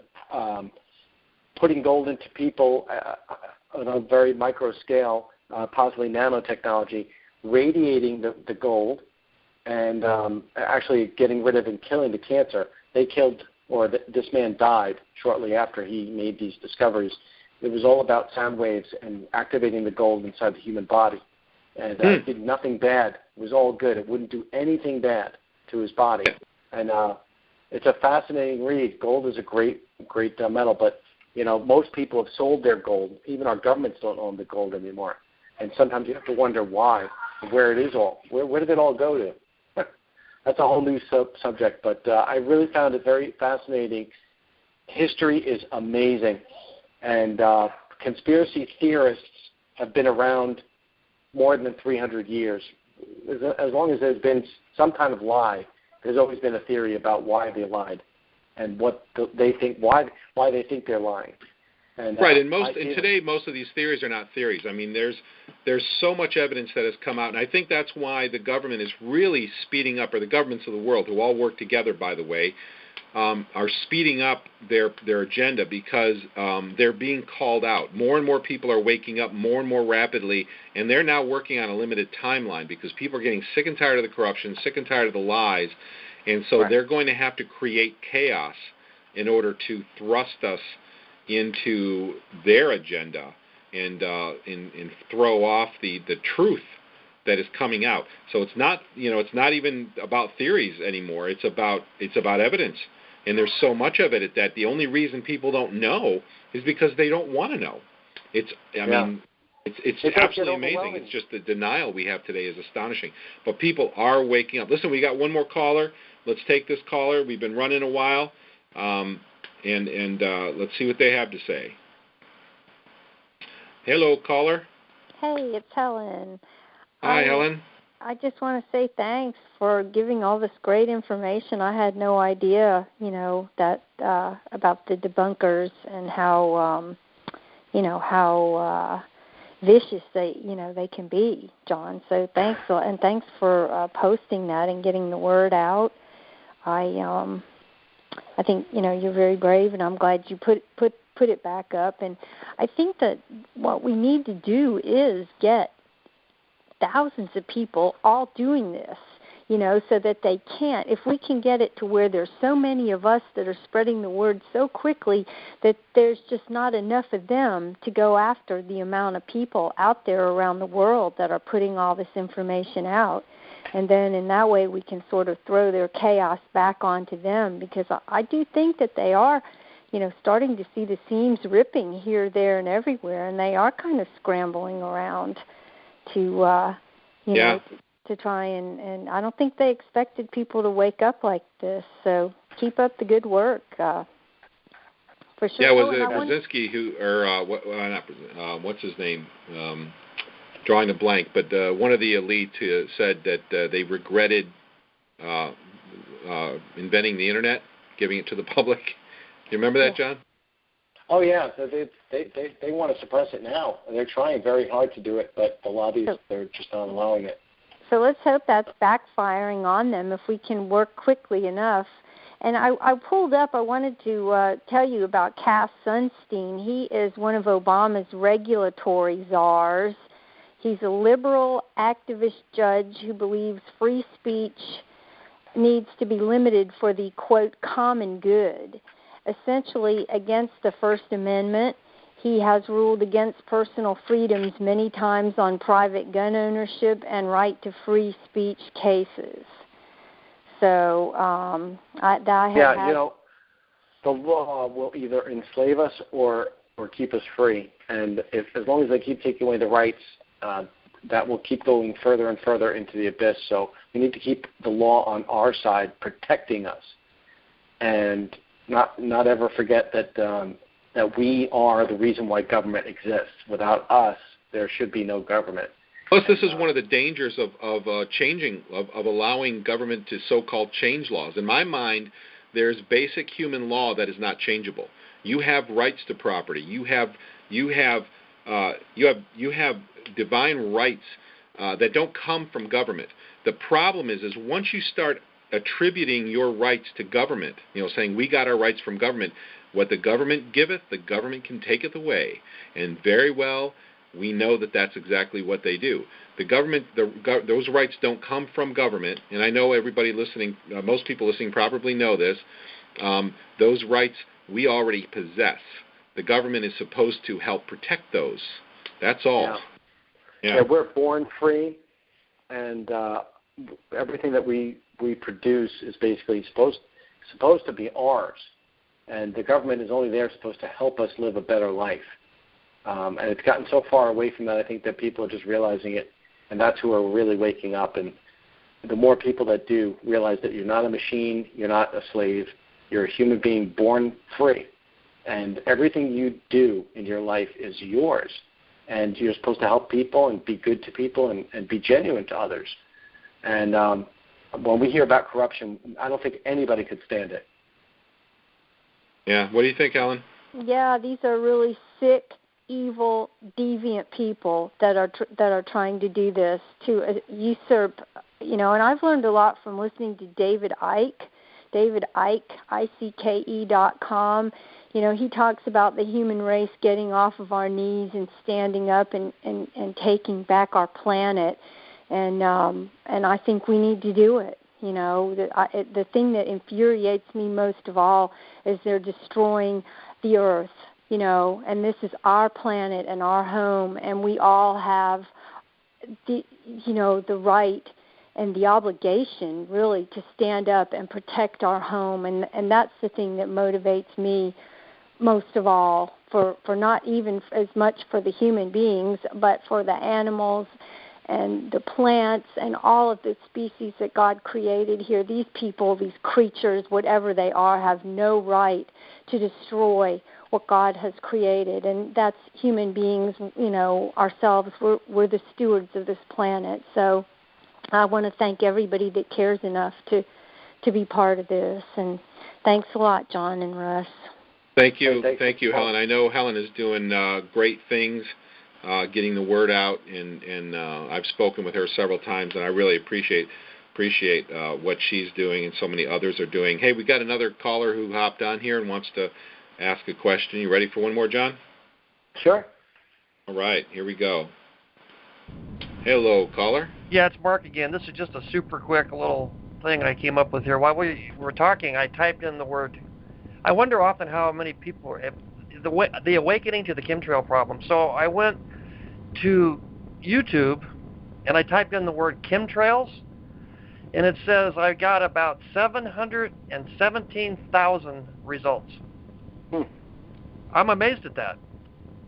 S2: putting gold into people on a very micro scale, possibly nanotechnology, radiating the gold, and actually getting rid of and killing the cancer. They killed, this man died shortly after he made these discoveries. It was all about sound waves and activating the gold inside the human body. And it did nothing bad. It was all good. It wouldn't do anything bad to his body. And it's a fascinating read. Gold is a great metal, but, most people have sold their gold. Even our governments don't own the gold anymore. And sometimes you have to wonder why, where it is all. Where did it all go to? That's a whole new subject, but I really found it very fascinating. History is amazing. And conspiracy theorists have been around more than 300 years. As long as there's been some kind of lie, there's always been a theory about why they lied and what they think, why they think they're lying. And,
S1: right, and today most of these theories are not theories. I mean, there's so much evidence that has come out, and I think that's why the government is really speeding up, or the governments of the world, who all work together, by the way, are speeding up their agenda because they're being called out. More and more people are waking up more and more rapidly, and they're now working on a limited timeline because people are getting sick and tired of the corruption, sick and tired of the lies, and so they're going to have to create chaos in order to thrust us into their agenda and throw off the truth that is coming out. So it's not even about theories anymore. It's about evidence. And there's so much of it that the only reason people don't know is because they don't want to know. It's absolutely amazing. It's just the denial we have today is astonishing. But people are waking up. Listen, we got one more caller. Let's take this caller. We've been running a while, and let's see what they have to say. Hello, caller.
S6: Hey, it's Helen.
S1: Hi, Helen.
S6: I just want to say thanks for giving all this great information. I had no idea, that about the debunkers and how, how vicious they can be, John. So thanks, and thanks for posting that and getting the word out. I think you're very brave, and I'm glad you put it back up. And I think that what we need to do is get thousands of people all doing this, so that they can't. If we can get it to where there's so many of us that are spreading the word so quickly that there's just not enough of them to go after the amount of people out there around the world that are putting all this information out. And then in that way we can sort of throw their chaos back onto them, because I do think that they are, starting to see the seams ripping here, there, and everywhere, and they are kind of scrambling around to to try and I don't think they expected people to wake up like this. So keep up the good work, for sure.
S1: Yeah, was it Brzezinski what's his name? Drawing a blank, but one of the elite said that they regretted inventing the internet, giving it to the public. You remember that, John?
S2: Oh yeah, they want to suppress it now, and they're trying very hard to do it, but the lobbies, they're just not allowing it.
S6: So let's hope that's backfiring on them if we can work quickly enough. And I pulled up, I wanted to tell you about Cass Sunstein. He is one of Obama's regulatory czars. He's a liberal activist judge who believes free speech needs to be limited for the, quote, common good. Essentially against the First Amendment. He has ruled against personal freedoms many times on private gun ownership and right to free speech cases. So
S2: the law will either enslave us or keep us free. And as long as they keep taking away the rights, that will keep going further and further into the abyss. So we need to keep the law on our side, protecting us, and not ever forget that that we are the reason why government exists. Without us, there should be no government.
S1: Plus, this is one of the dangers of allowing government to so-called change laws. In my mind, there's basic human law that is not changeable. You have rights to property. You have divine rights that don't come from government. The problem is once you start attributing your rights to government, saying we got our rights from government, what the government giveth, the government can taketh away. And very well, we know that that's exactly what they do. The government, those rights don't come from government, and I know everybody listening, most people listening probably know this. Those rights we already possess. The government is supposed to help protect those. That's all.
S2: Yeah, we're born free, and everything that we produce is basically supposed to be ours, and the government is only there supposed to help us live a better life. And it's gotten so far away from that, I think that people are just realizing it, and that's who are really waking up. And the more people that do realize that you're not a machine, you're not a slave, you're a human being born free, and everything you do in your life is yours, and you're supposed to help people and be good to people and be genuine to others. And when we hear about corruption, I don't think anybody could stand it.
S1: Yeah, what do you think, Ellen?
S6: Yeah, these are really sick, evil, deviant people that are trying to do this to usurp, and I've learned a lot from listening to David Icke, ICKE.com. He talks about the human race getting off of our knees and standing up and taking back our planet, and I think we need to do it. The thing that infuriates me most of all is they're destroying the earth. And this is our planet and our home, and we all have the right and the obligation, really, to stand up and protect our home, and that's the thing that motivates me most of all, for not even as much for the human beings, but for the animals and the plants and all of the species that God created here. These people, these creatures, whatever they are, have no right to destroy what God has created, and that's human beings, ourselves. We're the stewards of this planet. So I want to thank everybody that cares enough to be part of this, and thanks a lot, John and Russ.
S1: Thank you, Helen. I know Helen is doing great things, getting the word out, and I've spoken with her several times, and I really appreciate what she's doing and so many others are doing. Hey, we got another caller who hopped on here and wants to ask a question. You ready for one more, John?
S2: Sure.
S1: All right, here we go. Hello, caller.
S4: Yeah, it's Mark again. This is just a super quick little thing I came up with here. While we were talking, I typed in the word. I wonder often how many people the awakening to the chemtrail problem. So I went to YouTube and I typed in the word chemtrails, and it says I got about 717,000 results. I'm amazed at that.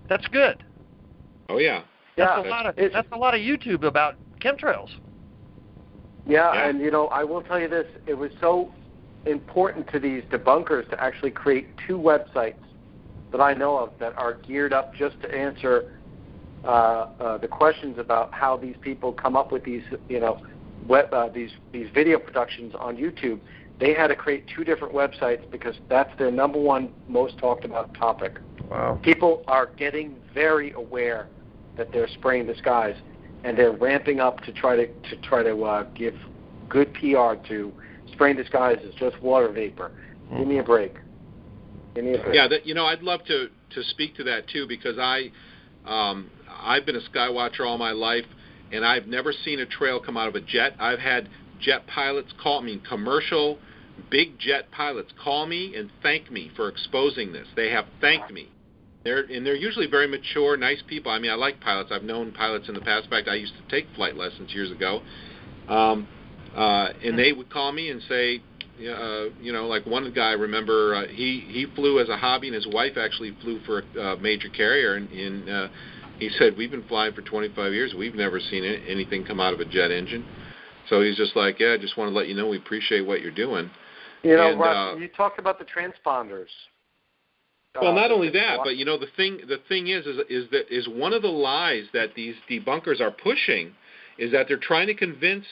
S4: That's good.
S1: Oh yeah.
S4: That's a lot of YouTube about chemtrails.
S2: Yeah, and I will tell you this: it was so important to these debunkers to actually create two websites that I know of that are geared up just to answer the questions about how these people come up with these, these video productions on YouTube. They had to create two different websites because that's their number one most talked about topic.
S4: Wow.
S2: People are getting very aware that they're spraying the skies, and they're ramping up to try to give good PR to spraying the skies is just water vapor. Give me a break.
S1: Yeah, I'd love to speak to that too, because I've been a sky watcher all my life, and I've never seen a trail come out of a jet. I've had jet pilots call me, commercial big jet pilots call me and thank me for exposing this. They have thanked me. They're usually very mature, nice people. I mean, I like pilots. I've known pilots in the past. In fact, I used to take flight lessons years ago. And they would call me and say, Like one guy, I remember he flew as a hobby, and his wife actually flew for a major carrier, and he said, we've been flying for 25 years. We've never seen anything come out of a jet engine. So he's just like, yeah, I just want to let you know we appreciate what you're doing.
S2: Russ, you talked about the transponders.
S1: Well, not only that, but the thing is one of the lies that these debunkers are pushing is that they're trying to convince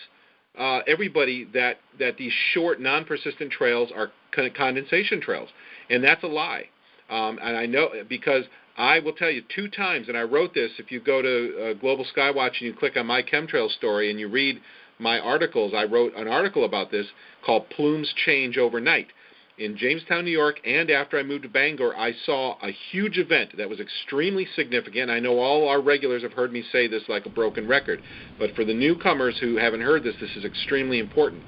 S1: everybody that these short, non-persistent trails are condensation trails, and that's a lie. And I know, because I will tell you 2 times, and I wrote this. If you go to Global Skywatch and you click on my chemtrail story and you read my articles, I wrote an article about this called "Plumes Change Overnight." In Jamestown, New York, and after I moved to Bangor, I saw a huge event that was extremely significant. I know all our regulars have heard me say this like a broken record, but for the newcomers who haven't heard this, this is extremely important.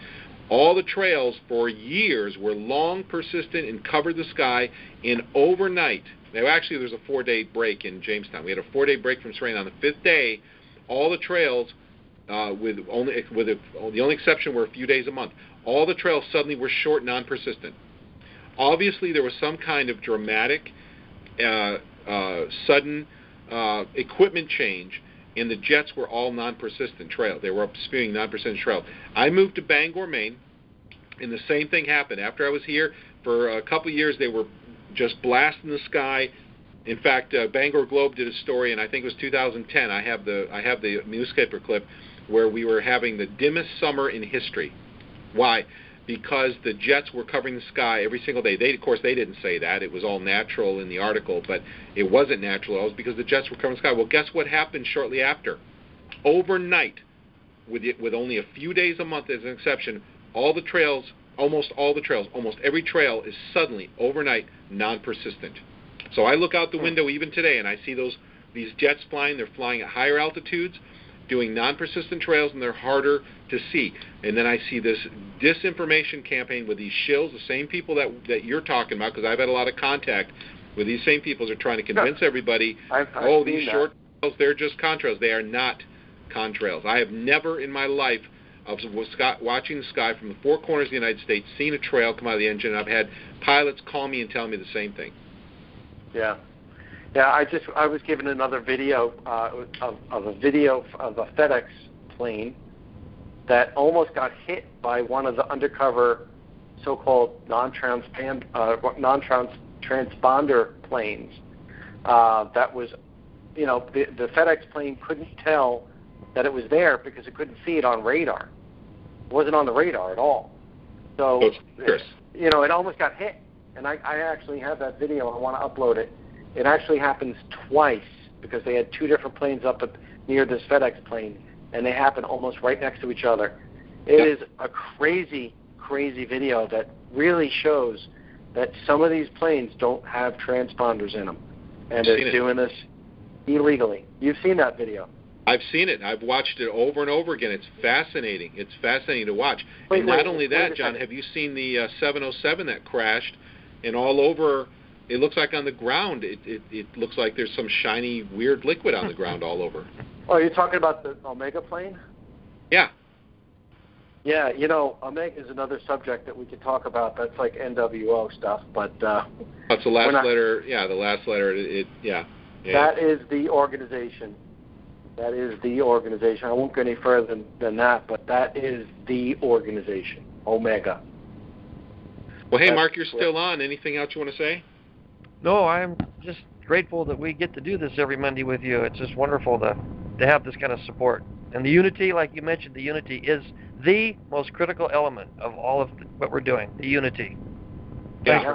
S1: All the trails for years were long, persistent, and covered the sky in overnight. Now, actually, there's a 4-day break in Jamestown. We had a 4-day break from rain. On the 5th day, all the trails, the only exception were a few days a month, all the trails suddenly were short, non-persistent. Obviously, there was some kind of dramatic, sudden equipment change, and the jets were all non-persistent trail. They were spewing non-persistent trail. I moved to Bangor, Maine, and the same thing happened. After I was here for a couple of years, they were just blasting the sky. In fact, Bangor Globe did a story, and I think it was 2010. I have the newspaper clip where we were having the dimmest summer in history. Why? Because the jets were covering the sky every single day. Of course, they didn't say that. It was all natural in the article, but it wasn't natural. It was because the jets were covering the sky. Well, guess what happened shortly after? Overnight, with only a few days a month as an exception, almost every trail is suddenly, overnight, non-persistent. So I look out the window even today, and I see these jets flying. They're flying at higher altitudes, doing non-persistent trails, and they're harder to see. And then I see this disinformation campaign with these shills, the same people that you're talking about, because I've had a lot of contact with these same people who are trying to convince everybody, these short trails, they're just contrails. They are not contrails. I have never in my life of watching the sky from the 4 corners of the United States seen a trail come out of the engine. I've had pilots call me and tell me the same thing.
S2: Yeah. Yeah, I was given another video of a video of a FedEx plane that almost got hit by one of the undercover so-called non-transponder planes. That was, the FedEx plane couldn't tell that it was there because it couldn't see it on radar. It wasn't on the radar at all. So, it almost got hit. And I actually have that video. I want to upload it. It actually happens twice because they had 2 different planes up near this FedEx plane, and they happen almost right next to each other. It is a crazy, crazy video that really shows that some of these planes don't have transponders in them, and they're doing this illegally. You've seen that video.
S1: I've seen it. I've watched it over and over again. It's fascinating. It's fascinating to watch. And not only that, John, have you seen the 707 that crashed, and all over, it looks like on the ground, it looks like there's some shiny, weird liquid on the ground all over.
S2: Oh, you're talking about the Omega plane?
S1: Yeah.
S2: Yeah, Omega is another subject that we could talk about. That's like NWO stuff, but...
S1: That's the last letter. Yeah, the last letter. Yeah.
S2: That is the organization. That is the organization. I won't go any further than that, but that is the organization, Omega.
S1: Well, hey, Mark, you're still on. Anything else you want to say?
S4: No, I'm just grateful that we get to do this every Monday with you. It's just wonderful to have this kind of support. And the unity, like you mentioned, the unity is the most critical element of all of what we're doing, the unity.
S1: Thank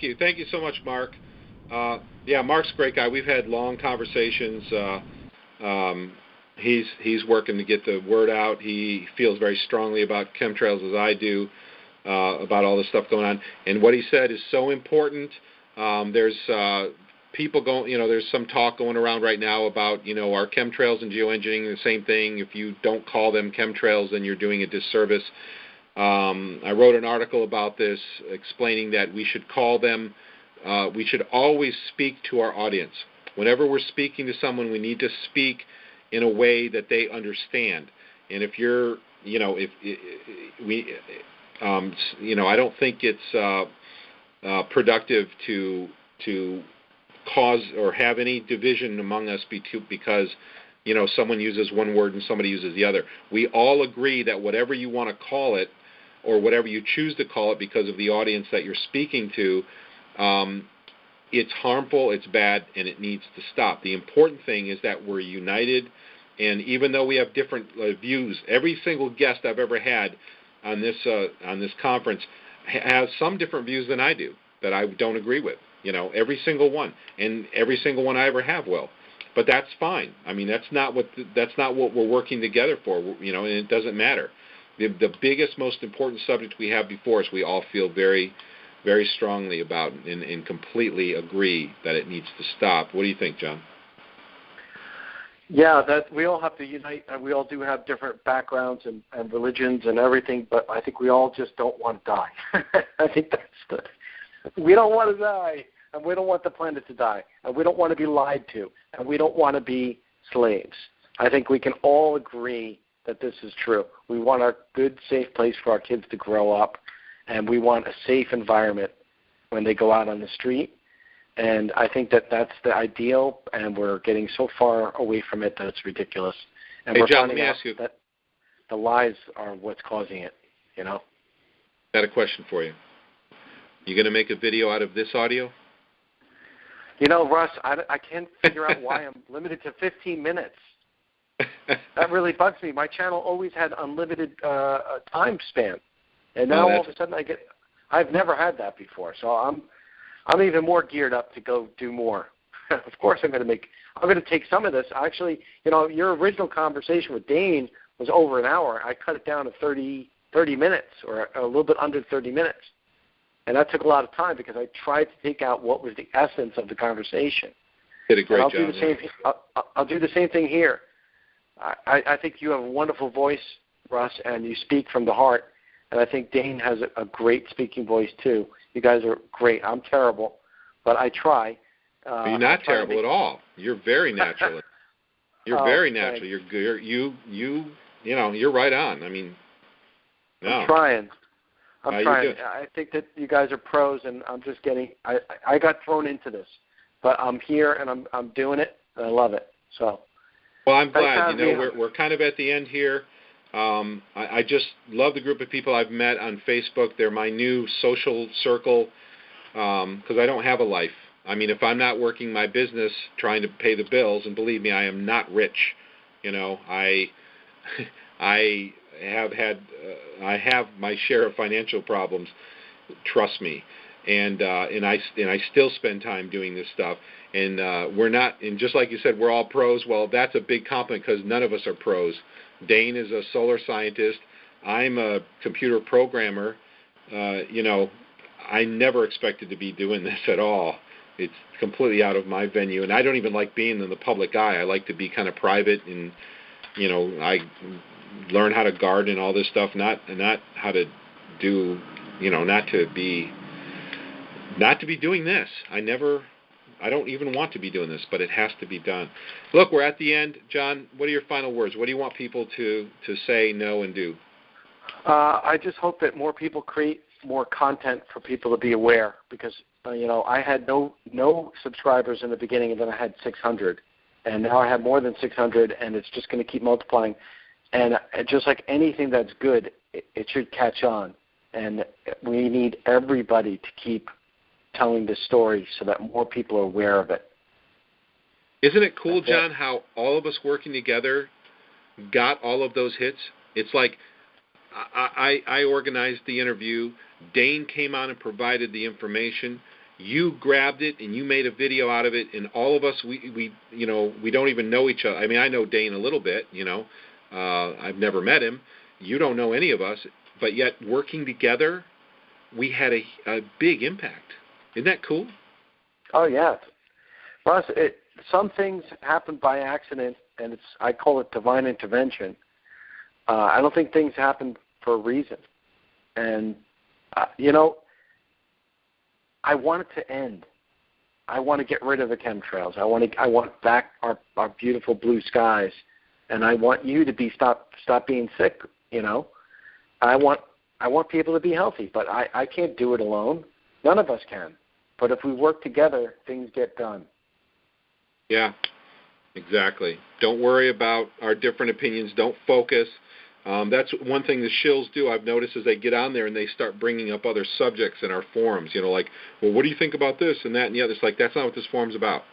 S1: you. Thank you so much, Mark. Mark's a great guy. We've had long conversations. He's working to get the word out. He feels very strongly about chemtrails as I do, about all this stuff going on. And what he said is so important. There's people going, there's some talk going around right now about, our chemtrails and geoengineering the same thing. If you don't call them chemtrails, then you're doing a disservice. I wrote an article about this explaining that we should call them, we should always speak to our audience. Whenever we're speaking to someone, we need to speak in a way that they understand. And if you're, I don't think it's productive to cause or have any division among us because someone uses one word and somebody uses the other. We all agree that whatever you want to call it, or whatever you choose to call it because of the audience that you're speaking to, it's harmful, it's bad, and it needs to stop. The important thing is that we're united, and even though we have different views, every single guest I've ever had on this conference has some different views than I do, that I don't agree with. Every single one, and every single one I ever have will. But that's fine. I mean, that's not what we're working together for. And it doesn't matter. The biggest, most important subject we have before us, we all feel very, very strongly about and completely agree that it needs to stop. What do you think, John?
S2: Yeah, that we all have to unite, and we all do have different backgrounds and religions and everything, but I think we all just don't want to die. I think we don't want to die, and we don't want the planet to die, and we don't want to be lied to, and we don't want to be slaves. I think we can all agree that this is true. We want a good, safe place for our kids to grow up, and we want a safe environment when they go out on the street. And I think that that's the ideal, and we're getting so far away from it that it's ridiculous. And
S1: hey,
S2: we're
S1: John,
S2: finding out that the lies are what's causing it,
S1: Got a question for you. You going to make a video out of this audio?
S2: Russ, I can't figure out why I'm limited to 15 minutes. That really bugs me. My channel always had unlimited time span, and now all of a sudden I've never had that before. So I'm even more geared up to go do more. Of course, I'm going to take some of this. Actually, your original conversation with Dane was over an hour. I cut it down to 30 minutes, or a little bit under 30 minutes. And that took a lot of time because I tried to take out what was the essence of the conversation.
S1: Did a great job.
S2: I'll do the same thing here. I think you have a wonderful voice, Russ, and you speak from the heart. And I think Dane has a great speaking voice, too. You guys are great. I'm terrible, but I try.
S1: You're not terrible at all. You're very natural. You're very natural.
S2: Thanks.
S1: You're right on. I mean, no.
S2: I'm trying.
S1: You
S2: I think that you guys are pros, and I'm just getting. I got thrown into this, but I'm here and I'm doing it, and I love it. So.
S1: Well, I'm glad. We're kind of at the end here. I just love the group of people I've met on Facebook. They're my new social circle because I don't have a life. I mean, if I'm not working my business trying to pay the bills, and believe me, I am not rich. I have my share of financial problems. Trust me, and I still spend time doing this stuff. And we're not, and just like you said, we're all pros. Well, that's a big compliment because none of us are pros. Dane is a solar scientist. I'm a computer programmer. I never expected to be doing this at all. It's completely out of my venue, and I don't even like being in the public eye. I like to be kind of private, and I learn how to garden and all this stuff, not how to do, not to be doing this. I don't even want to be doing this, but it has to be done. Look, we're at the end. John, what are your final words? What do you want people to say, know, and do?
S2: I just hope that more people create more content for people to be aware, because, I had no subscribers in the beginning, and then I had 600. And now I have more than 600, and it's just going to keep multiplying. And just like anything that's good, it should catch on. And we need everybody to keep telling this story so that more people are aware of it.
S1: Isn't it cool, John, how all of us working together got all of those hits? It's like I organized the interview. Dane came on and provided the information. You grabbed it and you made a video out of it, and all of us, we don't even know each other. I mean, I know Dane a little bit, I've never met him. You don't know any of us, but yet working together, we had a big impact. Isn't that cool?
S2: Oh, yeah. Russ, some things happen by accident, and I call it divine intervention. I don't think things happen for a reason. And, I want it to end. I want to get rid of the chemtrails. I want back our beautiful blue skies, and I want you to stop being sick. I want I want people to be healthy, but I can't do it alone. None of us can. But if we work together, things get done.
S1: Yeah, exactly. Don't worry about our different opinions. Don't focus. That's one thing the Shills do. I've noticed as they get on there and they start bringing up other subjects in our forums, like, well, what do you think about this and that and the other? It's like, that's not what this forum's about.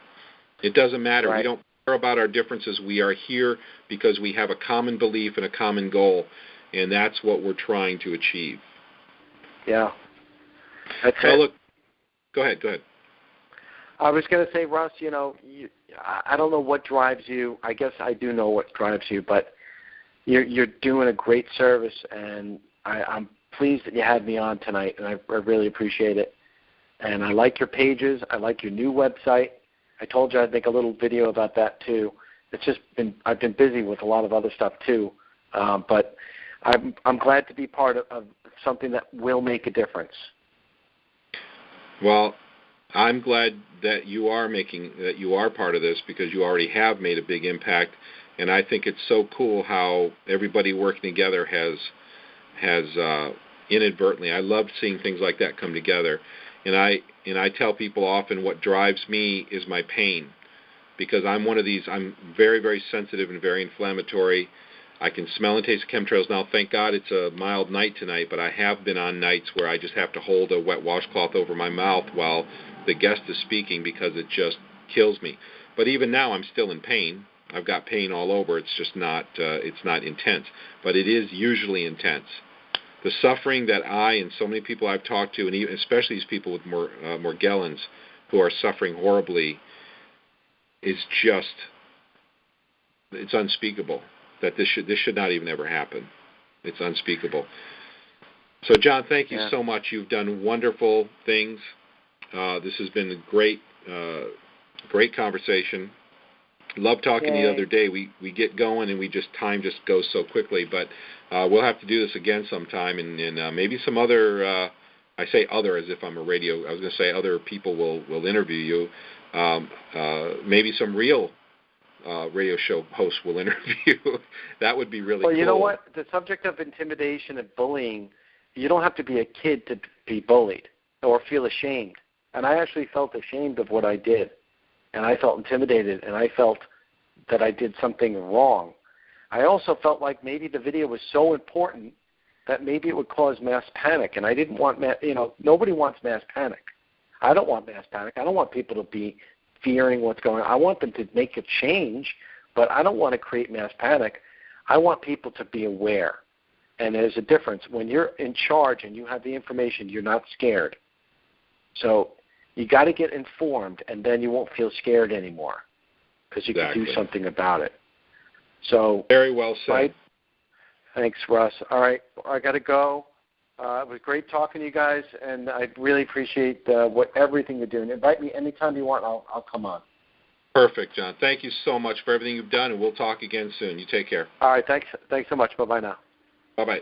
S1: It doesn't matter.
S2: Right.
S1: We don't care about our differences. We are here because we have a common belief and a common goal, and that's what we're trying to achieve.
S2: Yeah. That's
S1: so
S2: it.
S1: Look, go ahead.
S2: I was going to say, Russ, I don't know what drives you. I guess I do know what drives you, but you're doing a great service, and I'm pleased that you had me on tonight, and I really appreciate it. And I like your pages. I like your new website. I told you I'd make a little video about that too. It's just I've been busy with a lot of other stuff too, but I'm glad to be part of something that will make a difference.
S1: Well, I'm glad that you are part of this, because you already have made a big impact, and I think it's so cool how everybody working together has inadvertently. I love seeing things like that come together, and I tell people often what drives me is my pain, because I'm one of these. I'm very, very sensitive and very inflammatory. I can smell and taste chemtrails now. Thank God it's a mild night tonight, but I have been on nights where I just have to hold a wet washcloth over my mouth while the guest is speaking, because it just kills me. But even now, I'm still in pain. I've got pain all over. It's just not intense, but it is usually intense. The suffering that I and so many people I've talked to, and even especially these people with Morgellons who are suffering horribly, is just, it's unspeakable. That this should not even ever happen. It's unspeakable. So, John, thank you so much. You've done wonderful things. This has been a great conversation. Loved talking to you the other day. We get going and time just goes so quickly. But we'll have to do this again sometime, and maybe some other. I say other as if I'm a radio. I was going to say other people will interview you. Maybe some real radio show hosts will interview. That would be really cool.
S2: Well, you know what? The subject of intimidation and bullying, you don't have to be a kid to be bullied or feel ashamed. And I actually felt ashamed of what I did. And I felt intimidated, and I felt that I did something wrong. I also felt like maybe the video was so important that maybe it would cause mass panic, and I didn't want nobody wants mass panic. I don't want mass panic. I don't want people to be fearing what's going on. I want them to make a change, but I don't want to create mass panic. I want people to be aware. And there's a difference. When you're in charge and you have the information, you're not scared. So you got to get informed, and then you won't feel scared anymore because you can do something about it. So
S1: very well said.
S2: Right? Thanks, Russ. All right, I got to go. It was great talking to you guys, and I really appreciate everything you're doing. Invite me anytime you want. I'll come on.
S1: Perfect, John. Thank you so much for everything you've done, and we'll talk again soon. You take care.
S2: All right, thanks so much. Bye-bye now.
S1: Bye-bye.